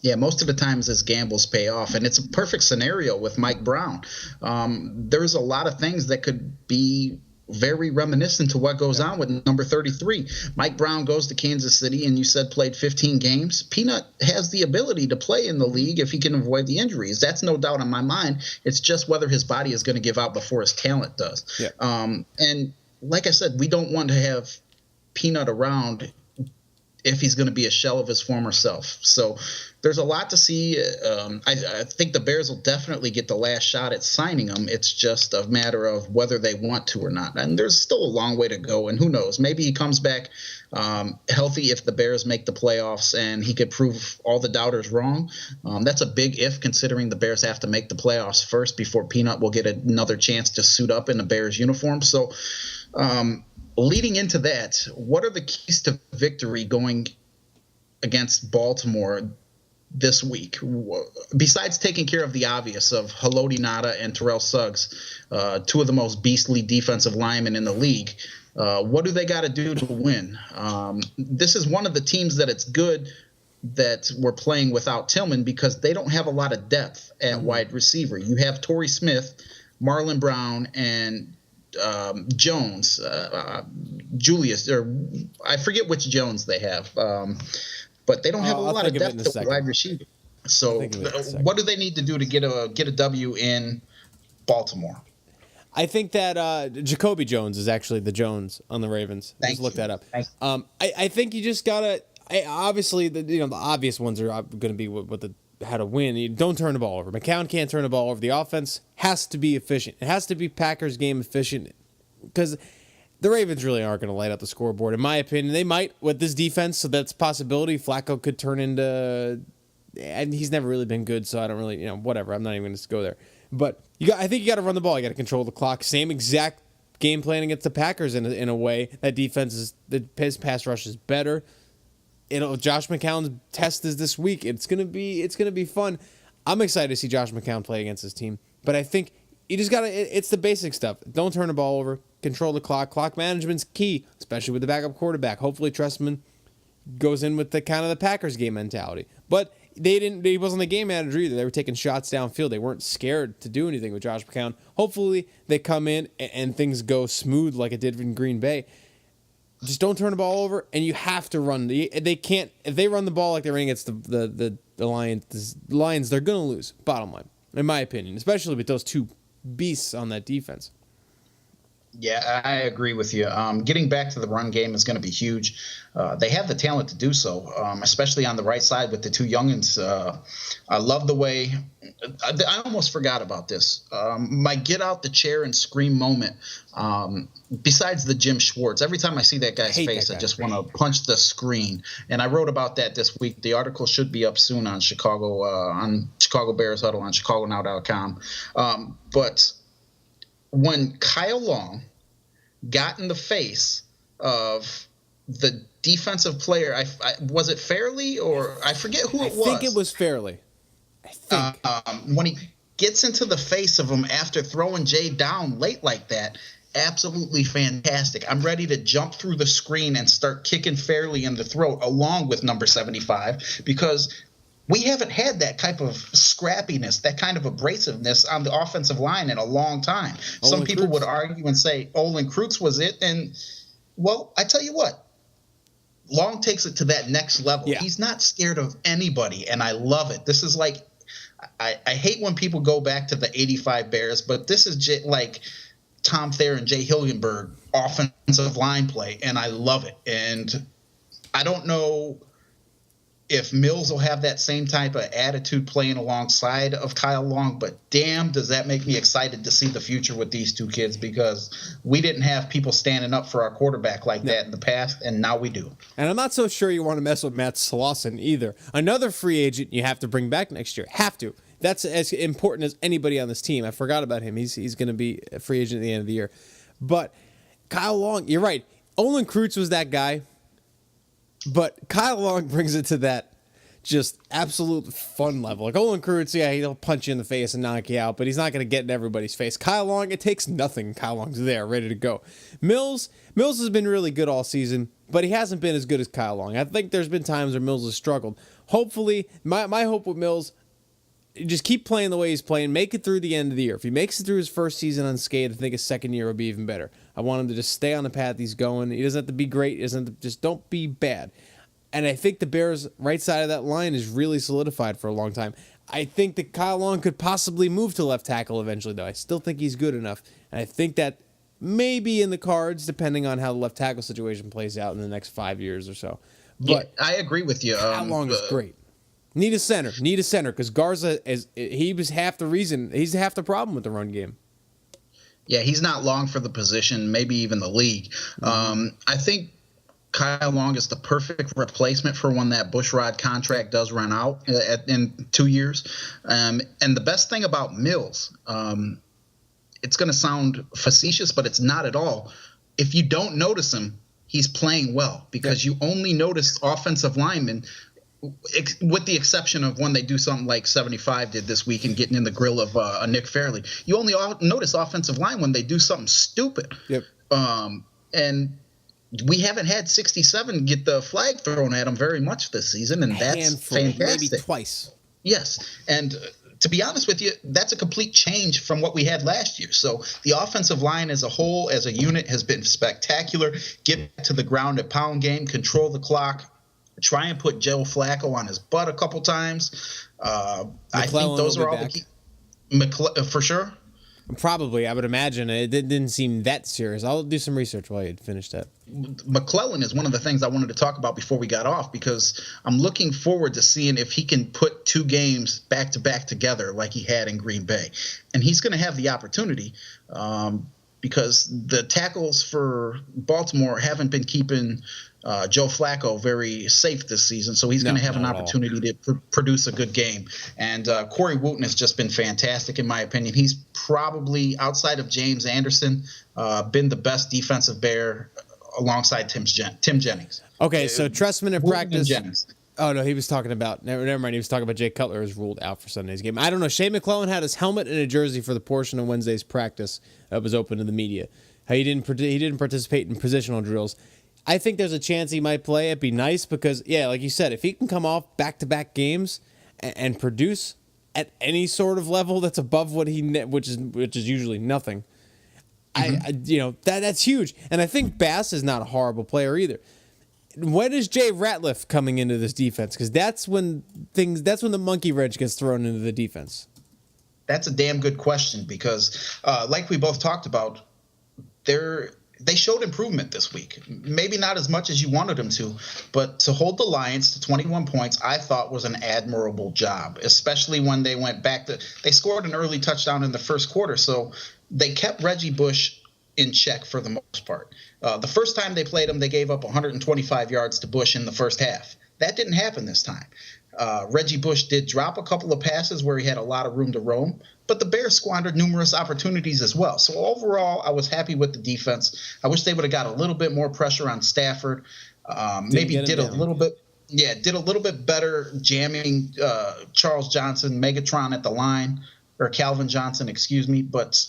[SPEAKER 2] Yeah, most of the times his gambles pay off, and it's a perfect scenario with Mike Brown. There's a lot of things that could be very reminiscent to what goes on with number 33. Mike Brown goes to Kansas City, and you said played 15 games. Peanut has the ability to play in the league if he can avoid the injuries. That's no doubt on my mind. It's just whether his body is going to give out before his talent does. Yeah. And like I said, we don't want to have Peanut around if he's going to be a shell of his former self. So there's a lot to see. I think the Bears will definitely get the last shot at signing him. It's just a matter of whether they want to or not. And there's still a long way to go, and who knows? Maybe he comes back healthy if the Bears make the playoffs and he could prove all the doubters wrong. That's a big if, considering the Bears have to make the playoffs first before Peanut will get another chance to suit up in the Bears uniform. So leading into that, what are the keys to victory going against Baltimore this week? Besides taking care of the obvious of Haloti Ngata and Terrell Suggs, two of the most beastly defensive linemen in the league, what do they got to do to win? This is one of the teams that it's good that we're playing without Tillman because they don't have a lot of depth at wide receiver. You have Torrey Smith, Marlon Brown, and Jones, Julius, or I forget which Jones they have, but they don't have a lot of depth at wide receiver. So what do they need to do to get a W in Baltimore?
[SPEAKER 1] I think that Jacoby Jones is actually the Jones on the Ravens. Just look that up. I think you just gotta obviously the obvious ones are going to be how to win. You don't turn the ball over. McCown can't turn the ball over. The offense has to be efficient. It has to be Packers game efficient because the Ravens really aren't going to light up the scoreboard. In my opinion, they might with this defense, so that's a possibility. Flacco could turn into, and he's never really been good, so I don't really, whatever. I'm not even going to go there. But I think you got to run the ball. You got to control the clock. Same exact game plan against the Packers in a way. That defense his pass rush is better. Josh McCown's test is this week. It's gonna be fun. I'm excited to see Josh McCown play against his team. But I think you just gotta. It's the basic stuff. Don't turn the ball over. Control the clock. Clock management's key, especially with the backup quarterback. Hopefully Trestman goes in with the kind of the Packers game mentality. But he wasn't the game manager either. They were taking shots downfield. They weren't scared to do anything with Josh McCown. Hopefully they come in and things go smooth like it did in Green Bay. Just don't turn the ball over, and you have to run. They can't if they run the ball like they're running against the Lions. They're gonna lose. Bottom line, in my opinion, especially with those two beasts on that defense.
[SPEAKER 2] Yeah, I agree with you. Getting back to the run game is going to be huge. They have the talent to do so, especially on the right side with the two youngins. I love the way. I almost forgot about this. My get out the chair and scream moment. Besides the Jim Schwartz, every time I see that guy's face, I just want to punch the screen. And I wrote about that this week. The article should be up soon on Chicago Bears Huddle on ChicagoNow.com. But when Kyle Long got in the face of the defensive player, was it Fairley or I forget who it was.
[SPEAKER 1] I think it was Fairley. I think.
[SPEAKER 2] When he gets into the face of him after throwing Jay down late like that, absolutely fantastic. I'm ready to jump through the screen and start kicking Fairley in the throat along with number 75 because we haven't had that type of scrappiness, that kind of abrasiveness on the offensive line in a long time. Some people would argue and say Olin Kreutz was it. And, well, I tell you what, Long takes it to that next level. Yeah. He's not scared of anybody, and I love it. This is like I hate when people go back to the 85 Bears, but this is like Tom Thayer and Jay Hilgenberg offensive line play, and I love it. And I don't know if Mills will have that same type of attitude playing alongside of Kyle Long, but damn, does that make me excited to see the future with these two kids because we didn't have people standing up for our quarterback like that in the past, and now we do.
[SPEAKER 1] And I'm not so sure you want to mess with Matt Slauson either. Another free agent you have to bring back next year. Have to. That's as important as anybody on this team. I forgot about him. He's going to be a free agent at the end of the year. But Kyle Long, you're right. Olin Kreutz was that guy. But Kyle Long brings it to that just absolute fun level. Like Olin Kreutz, yeah, he'll punch you in the face and knock you out, but he's not going to get in everybody's face. Kyle Long, it takes nothing. Kyle Long's there, ready to go. Mills has been really good all season, but he hasn't been as good as Kyle Long. I think there's been times where Mills has struggled. Hopefully, my hope with Mills, just keep playing the way he's playing, make it through the end of the year. If he makes it through his first season unscathed, I think his second year will be even better. I want him to just stay on the path he's going. He doesn't have to be great. Just don't be bad. And I think the Bears' right side of that line is really solidified for a long time. I think that Kyle Long could possibly move to left tackle eventually, though. I still think he's good enough. And I think that may be in the cards, depending on how the left tackle situation plays out in the next 5 years or so. But
[SPEAKER 2] yeah, I agree with you.
[SPEAKER 1] Kyle Long is great. Need a center, because Garza was half the reason. He's half the problem with the run game.
[SPEAKER 2] Yeah, he's not long for the position, maybe even the league. I think Kyle Long is the perfect replacement for when that Bushrod contract does run out in 2 years. And the best thing about Mills, it's going to sound facetious, but it's not at all. If you don't notice him, he's playing well because you only notice offensive linemen – with the exception of when they do something like 75 did this week and getting in the grill of a Nick Fairley. You only notice offensive line when they do something stupid.
[SPEAKER 1] Yep.
[SPEAKER 2] And we haven't had 67 get the flag thrown at him very much this season, and that's fantastic.
[SPEAKER 1] Maybe twice.
[SPEAKER 2] Yes, and to be honest with you, that's a complete change from what we had last year. So the offensive line as a whole, as a unit, has been spectacular. Get to the ground at pound game, control the clock. Try and put Joe Flacco on his butt a couple times. I think those are all the key. For sure.
[SPEAKER 1] Probably, I would imagine. It didn't seem that serious. I'll do some research while you finish that.
[SPEAKER 2] McClellan is one of the things I wanted to talk about before we got off because I'm looking forward to seeing if he can put 2 games back-to-back together like he had in Green Bay. And he's going to have the opportunity because the tackles for Baltimore haven't been keeping Joe Flacco very safe this season, so he's going to have an opportunity to produce a good game. And Corey Wooten has just been fantastic, in my opinion. He's probably, outside of James Anderson, been the best defensive Bear alongside Tim Jennings.
[SPEAKER 1] Okay, so Trestman in practice.
[SPEAKER 2] Jennings.
[SPEAKER 1] Oh, no, he was talking about – never mind. He was talking about Jay Cutler is ruled out for Sunday's game. I don't know. Shea McClellan had his helmet and a jersey for the portion of Wednesday's practice that was open to the media. He didn't participate in positional drills. I think there's a chance he might play. It'd be nice because, yeah, like you said, if he can come off back-to-back games and produce at any sort of level that's above what which is usually nothing, that's huge. And I think Bass is not a horrible player either. When is Jay Ratliff coming into this defense? Because that's when the monkey wrench gets thrown into the defense.
[SPEAKER 2] That's a damn good question because, like we both talked about, they showed improvement this week. Maybe not as much as you wanted them to, but to hold the Lions to 21 points, I thought was an admirable job, especially when they went back they scored an early touchdown in the first quarter, so they kept Reggie Bush in check for the most part. The first time they played him, they gave up 125 yards to Bush in the first half. That didn't happen this time. Reggie Bush did drop a couple of passes where he had a lot of room to roam, but the Bears squandered numerous opportunities as well. So overall, I was happy with the defense. I wish they would have got a little bit more pressure on Stafford. Maybe did a little bit better jamming Charles Johnson, Megatron at the line, or Calvin Johnson, excuse me. But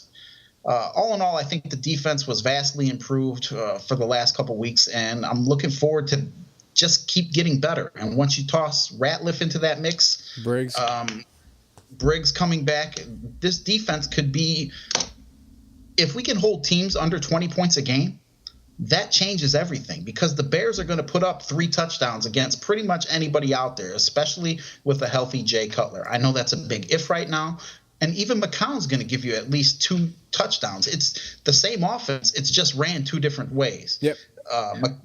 [SPEAKER 2] all in all, I think the defense was vastly improved for the last couple weeks, and I'm looking forward to just keep getting better. And once you toss Ratliff into that mix, Briggs coming back, this defense could be, if we can hold teams under 20 points a game, that changes everything, because the Bears are going to put up 3 touchdowns against pretty much anybody out there, especially with a healthy Jay Cutler. I know that's a big if right now. And even McCown's going to give you at least 2 touchdowns. It's the same offense. It's just ran 2 different ways.
[SPEAKER 1] Yep.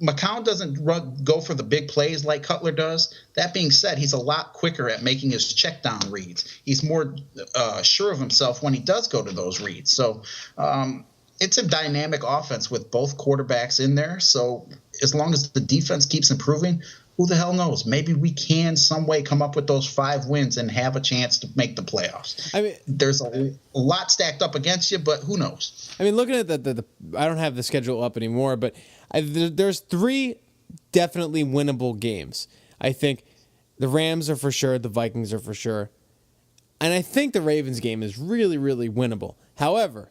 [SPEAKER 2] McCown doesn't go for the big plays like Cutler does. That being said, he's a lot quicker at making his check down reads. He's more sure of himself when he does go to those reads. So it's a dynamic offense with both quarterbacks in there. So as long as the defense keeps improving, who the hell knows? Maybe we can some way come up with those 5 wins and have a chance to make the playoffs. I mean, there's a lot stacked up against you, but who knows?
[SPEAKER 1] I mean, looking at the I don't have the schedule up anymore, but there's 3 definitely winnable games. I think the Rams are for sure, the Vikings are for sure, and I think the Ravens game is really, really winnable. However,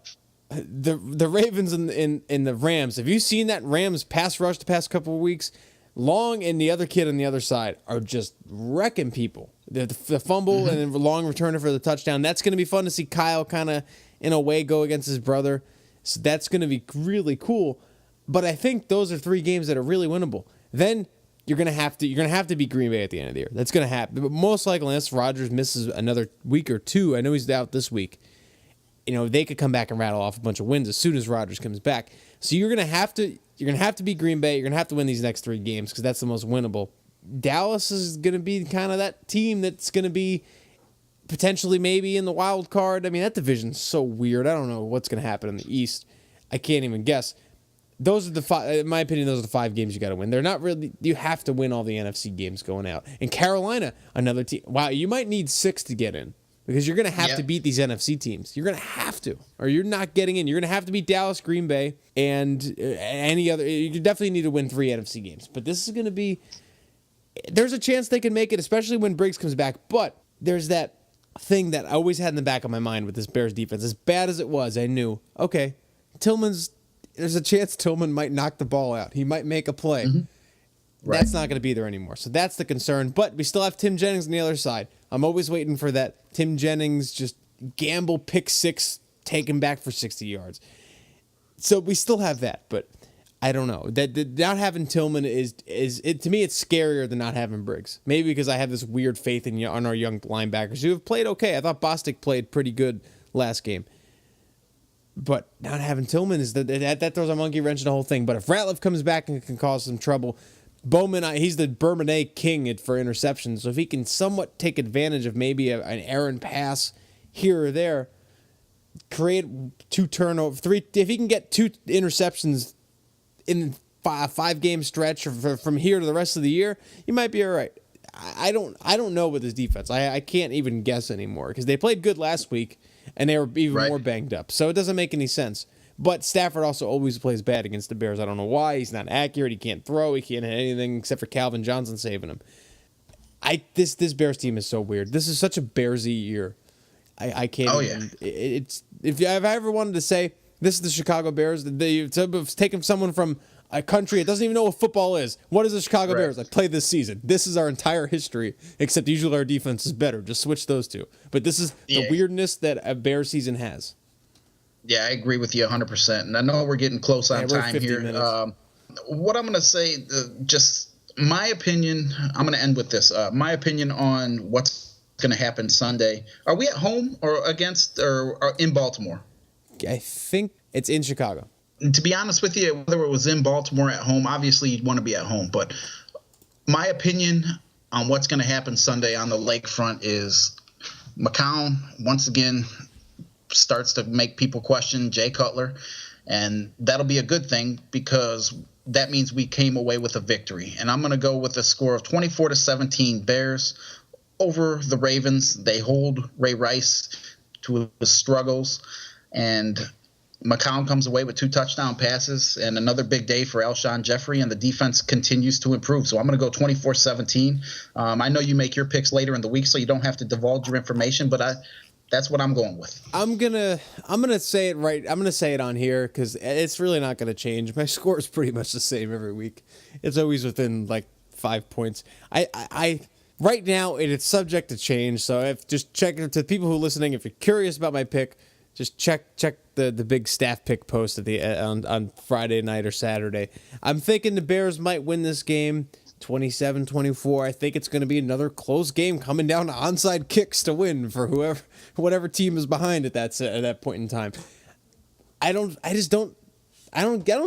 [SPEAKER 1] the Ravens and the Rams, have you seen that Rams pass rush the past couple of weeks? Long and the other kid on the other side are just wrecking people. The fumble and then Long returner for the touchdown. That's going to be fun to see Kyle kind of, in a way, go against his brother. So that's going to be really cool. But I think those are 3 games that are really winnable. Then you're going to have to beat Green Bay at the end of the year. That's going to happen. But most likely, unless Rodgers misses another week or 2, I know he's out this week. They could come back and rattle off a bunch of wins as soon as Rodgers comes back. So you're going to have to beat Green Bay. You're going to have to win these next 3 games because that's the most winnable. Dallas is going to be kind of that team that's going to be potentially maybe in the wild card. I mean, that division's so weird. I don't know what's going to happen in the East. I can't even guess. Those are the 5, in my opinion, those are the 5 games you got to win. They're not really, you have to win all the NFC games going out. And Carolina, another team. Wow, you might need 6 to get in. Because you're going to have to beat these NFC teams. You're going to have to. Or you're not getting in. You're going to have to beat Dallas, Green Bay, and any other. You definitely need to win 3 NFC games. But this is going to be. There's a chance they can make it, especially when Briggs comes back. But there's that thing that I always had in the back of my mind with this Bears defense. As bad as it was, I knew, okay, there's a chance Tillman might knock the ball out. He might make a play. Mm-hmm. Right. That's not going to be there anymore. So that's the concern. But we still have Tim Jennings on the other side. I'm always waiting for that Tim Jennings just gamble pick 6, take him back for 60 yards. So we still have that, but I don't know. That not having Tillman is it to me. It's scarier than not having Briggs. Maybe because I have this weird faith on our young linebackers who have played okay. I thought Bostic played pretty good last game, but not having Tillman is that throws a monkey wrench in the whole thing. But if Ratliff comes back and can cause some trouble. Bowman, he's the Bourbonnais king for interceptions, so if he can somewhat take advantage of maybe an errant pass here or there, create 2 turnovers, 3. If he can get 2 interceptions in a 5-game stretch or from here to the rest of the year, you might be all right. I don't know with his defense. I can't even guess anymore because they played good last week and they were even more banged up, so it doesn't make any sense. But Stafford also always plays bad against the Bears. I don't know why. He's not accurate. He can't throw. He can't hit anything except for Calvin Johnson saving him. This Bears team is so weird. This is such a Bearsy year. I can't. Oh even, yeah. If I ever wanted to say this is the Chicago Bears, they've taken someone from a country that doesn't even know what football is. What is the Chicago Bears? I played this season. This is our entire history, except usually our defense is better. Just switch those 2. But this is the weirdness that a Bears season has.
[SPEAKER 2] Yeah, I agree with you 100%. And I know we're getting close on time here. What I'm going to say, just my opinion, I'm going to end with this. My opinion on what's going to happen Sunday. Are we at home or in Baltimore?
[SPEAKER 1] I think it's in Chicago.
[SPEAKER 2] to be honest with you, whether it was in Baltimore at home, obviously you'd want to be at home. But my opinion on what's going to happen Sunday on the lakefront is McCown, once again, starts to make people question Jay Cutler. And that'll be a good thing because that means we came away with a victory. And I'm going to go with a score of 24-17 Bears over the Ravens. They hold Ray Rice to his struggles. And McCown comes away with 2 touchdown passes and another big day for Alshon Jeffrey, and the defense continues to improve. So I'm going to go 24-17. I know you make your picks later in the week, so you don't have to divulge your information, but that's what I'm going with.
[SPEAKER 1] I'm gonna say it right. I'm gonna say it on here because it's really not gonna change. My score is pretty much the same every week. It's always within like 5 points. I right now it's subject to change. So if just check it to people who are listening. If you're curious about my pick, just check the big staff pick post at the on Friday night or Saturday. I'm thinking the Bears might win this game 27-24. I think it's going to be another close game coming down to onside kicks to win for whatever team is behind at that point in time. I don't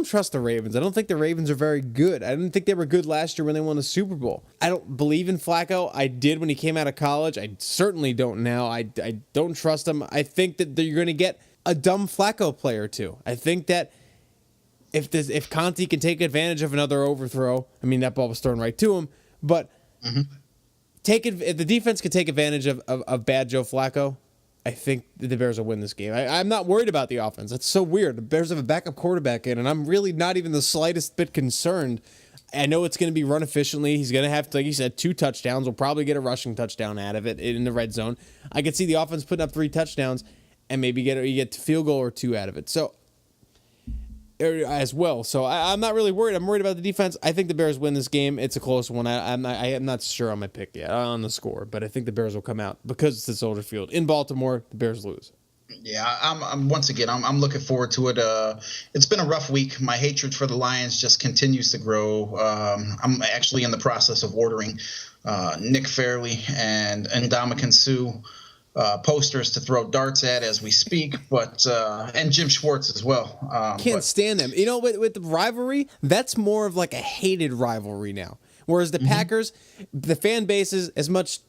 [SPEAKER 1] trust the Ravens. I don't think the Ravens are very good. I didn't think they were good last year when they won the Super Bowl. I don't believe in Flacco. I did when he came out of college. I certainly don't now. I don't trust him. I think that you're going to get a dumb Flacco player too. I think that if Conti can take advantage of another overthrow, I mean that ball was thrown right to him, but if the defense could take advantage of bad Joe Flacco, I think the Bears will win this game. I'm not worried about the offense. That's so weird. The Bears have a backup quarterback in, and I'm really not even the slightest bit concerned. I know it's going to be run efficiently. He's going to have, like you said, 2 touchdowns. We'll probably get a rushing touchdown out of it in the red zone. I could see the offense putting up 3 touchdowns and maybe you get a field goal or 2 out of it. So as well. So I'm not really worried. I'm worried about the defense. I think the Bears win this game. It's a close one. I am not sure on my pick yet on the score, but I think the Bears will come out because it's at Soldier Field. In Baltimore, the Bears lose.
[SPEAKER 2] Yeah, I'm once again, I'm looking forward to it. It's been a rough week. My hatred for the Lions just continues to grow. I'm actually in the process of ordering Nick Fairley and Ndamukong Suh posters to throw darts at as we speak, but and Jim Schwartz as well.
[SPEAKER 1] Can't stand them. You know, with the rivalry, that's more of like a hated rivalry now. Whereas the Packers, the fan bases, as much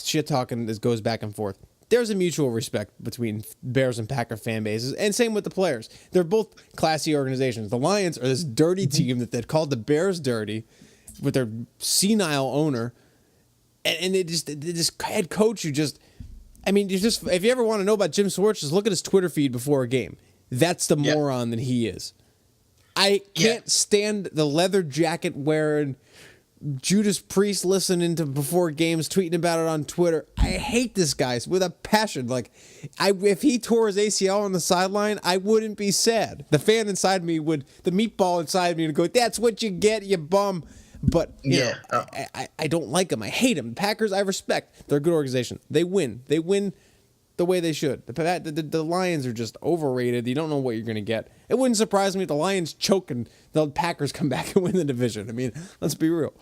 [SPEAKER 1] shit talking as goes back and forth, there's a mutual respect between Bears and Packer fan bases, and same with the players. They're both classy organizations. The Lions are this dirty team that they called the Bears dirty with their senile owner, and this head coach who just. I mean, if you ever want to know about Jim Schwartz, just look at his Twitter feed before a game. That's the moron that he is. I can't stand the leather jacket wearing, Judas Priest listening to before games, tweeting about it on Twitter. I hate this guy with a passion. Like, if he tore his ACL on the sideline, I wouldn't be sad. The fan inside me the meatball inside me would go, "That's what you get, you bum." But, you know, I don't like them. I hate them. Packers, I respect. They're a good organization. They win. They win the way they should. The Lions are just overrated. You don't know what you're going to get. It wouldn't surprise me if the Lions choke and the Packers come back and win the division. I mean, let's be real.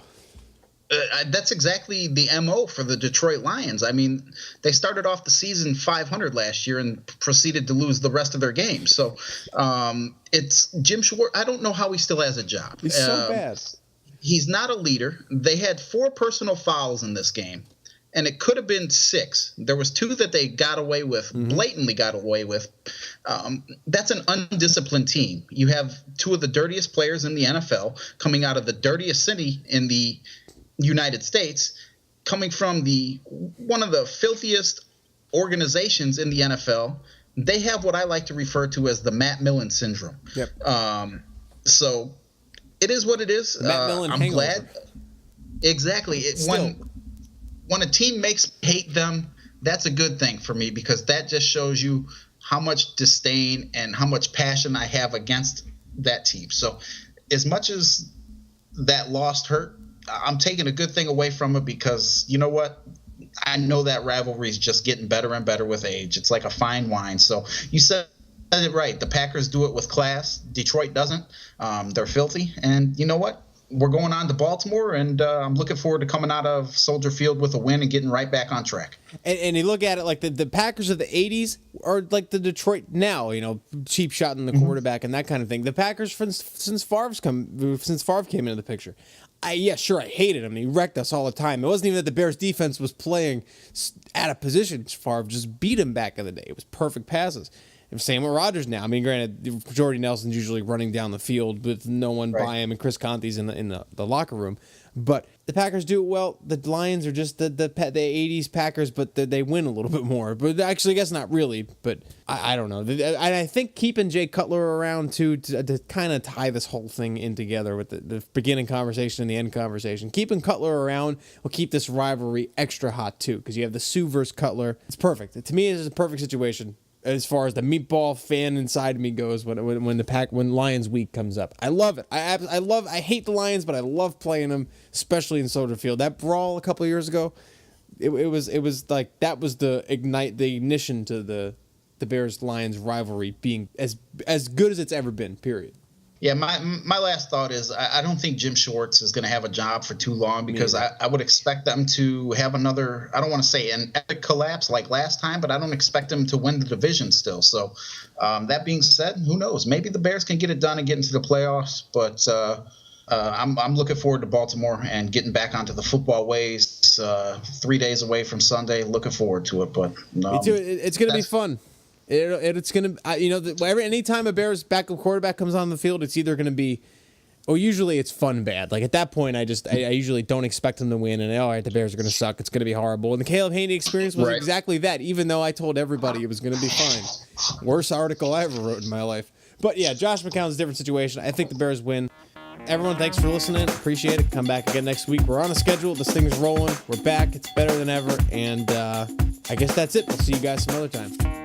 [SPEAKER 2] That's exactly the MO for the Detroit Lions. I mean, they started off the season 500 last year and proceeded to lose the rest of their games. So it's Jim Schwartz. I don't know how he still has a job.
[SPEAKER 1] He's so bad.
[SPEAKER 2] He's not a leader. They had 4 personal fouls in this game, and it could have been 6. There was 2 that they got away with, blatantly got away with. That's an undisciplined team. You have 2 of the dirtiest players in the NFL coming out of the dirtiest city in the United States, coming from one of the filthiest organizations in the NFL. They have what I like to refer to as the Matt Millen syndrome.
[SPEAKER 1] Yep.
[SPEAKER 2] So it is what it is.
[SPEAKER 1] Matt Millen
[SPEAKER 2] I'm
[SPEAKER 1] hangover.
[SPEAKER 2] glad. Exactly. When a team makes me hate them, that's a good thing for me because that just shows you how much disdain and how much passion I have against that team. So as much as that loss hurt, I'm taking a good thing away from it because you know what? I know that rivalry is just getting better and better with age. It's like a fine wine. So you said it right. The Packers do it with class. Detroit doesn't. They're filthy. And you know what? we're going on to Baltimore, and I'm looking forward to coming out of Soldier Field with a win and getting right back on track.
[SPEAKER 1] And you look at it like the Packers of the 80s are like the Detroit now, cheap shot in the quarterback and that kind of thing. The Packers since Favre came into the picture. I hated him. He wrecked us all the time. It wasn't even that the Bears defense was playing out of position. Favre just beat him back in the day. It was perfect passes. Same with Rodgers now. I mean, granted, Jordy Nelson's usually running down the field with no one by him, and Chris Conte's in the locker room. But the Packers do it well. The Lions are just the 80s Packers, but they win a little bit more. But actually, I guess not really. But I don't know. And I think keeping Jay Cutler around too to kind of tie this whole thing in together with the beginning conversation and the end conversation. Keeping Cutler around will keep this rivalry extra hot too, because you have the Sue versus Cutler. It's perfect. To me, it's a perfect situation as far as the meatball fan inside me goes when Lions week comes up. I love it. I hate the Lions, but I love playing them, especially in Soldier Field. That brawl a couple of years ago, it was like that was the ignition to the Bears Lions rivalry being as good as it's ever been. Period.
[SPEAKER 2] Yeah, my last thought is I don't think Jim Schwartz is going to have a job for too long, because I would expect them to have another, I don't want to say an epic collapse like last time, but I don't expect them to win the division still. So that being said, who knows? Maybe the Bears can get it done and get into the playoffs, but I'm looking forward to Baltimore and getting back onto the football ways 3 days away from Sunday. Looking forward to it. But
[SPEAKER 1] it's going to be fun. It's going to, anytime a Bears backup quarterback comes on the field, it's either going to be, usually it's fun bad. Like at that point, I usually don't expect them to win, and all right, the Bears are going to suck. It's going to be horrible. And the Caleb Haney experience was exactly that, even though I told everybody it was going to be fine. Worst article I ever wrote in my life. But yeah, Josh McCown's a different situation. I think the Bears win. Everyone, thanks for listening. Appreciate it. Come back again next week. We're on a schedule. This thing's rolling. We're back. It's better than ever. And I guess that's it. We'll see you guys some other time.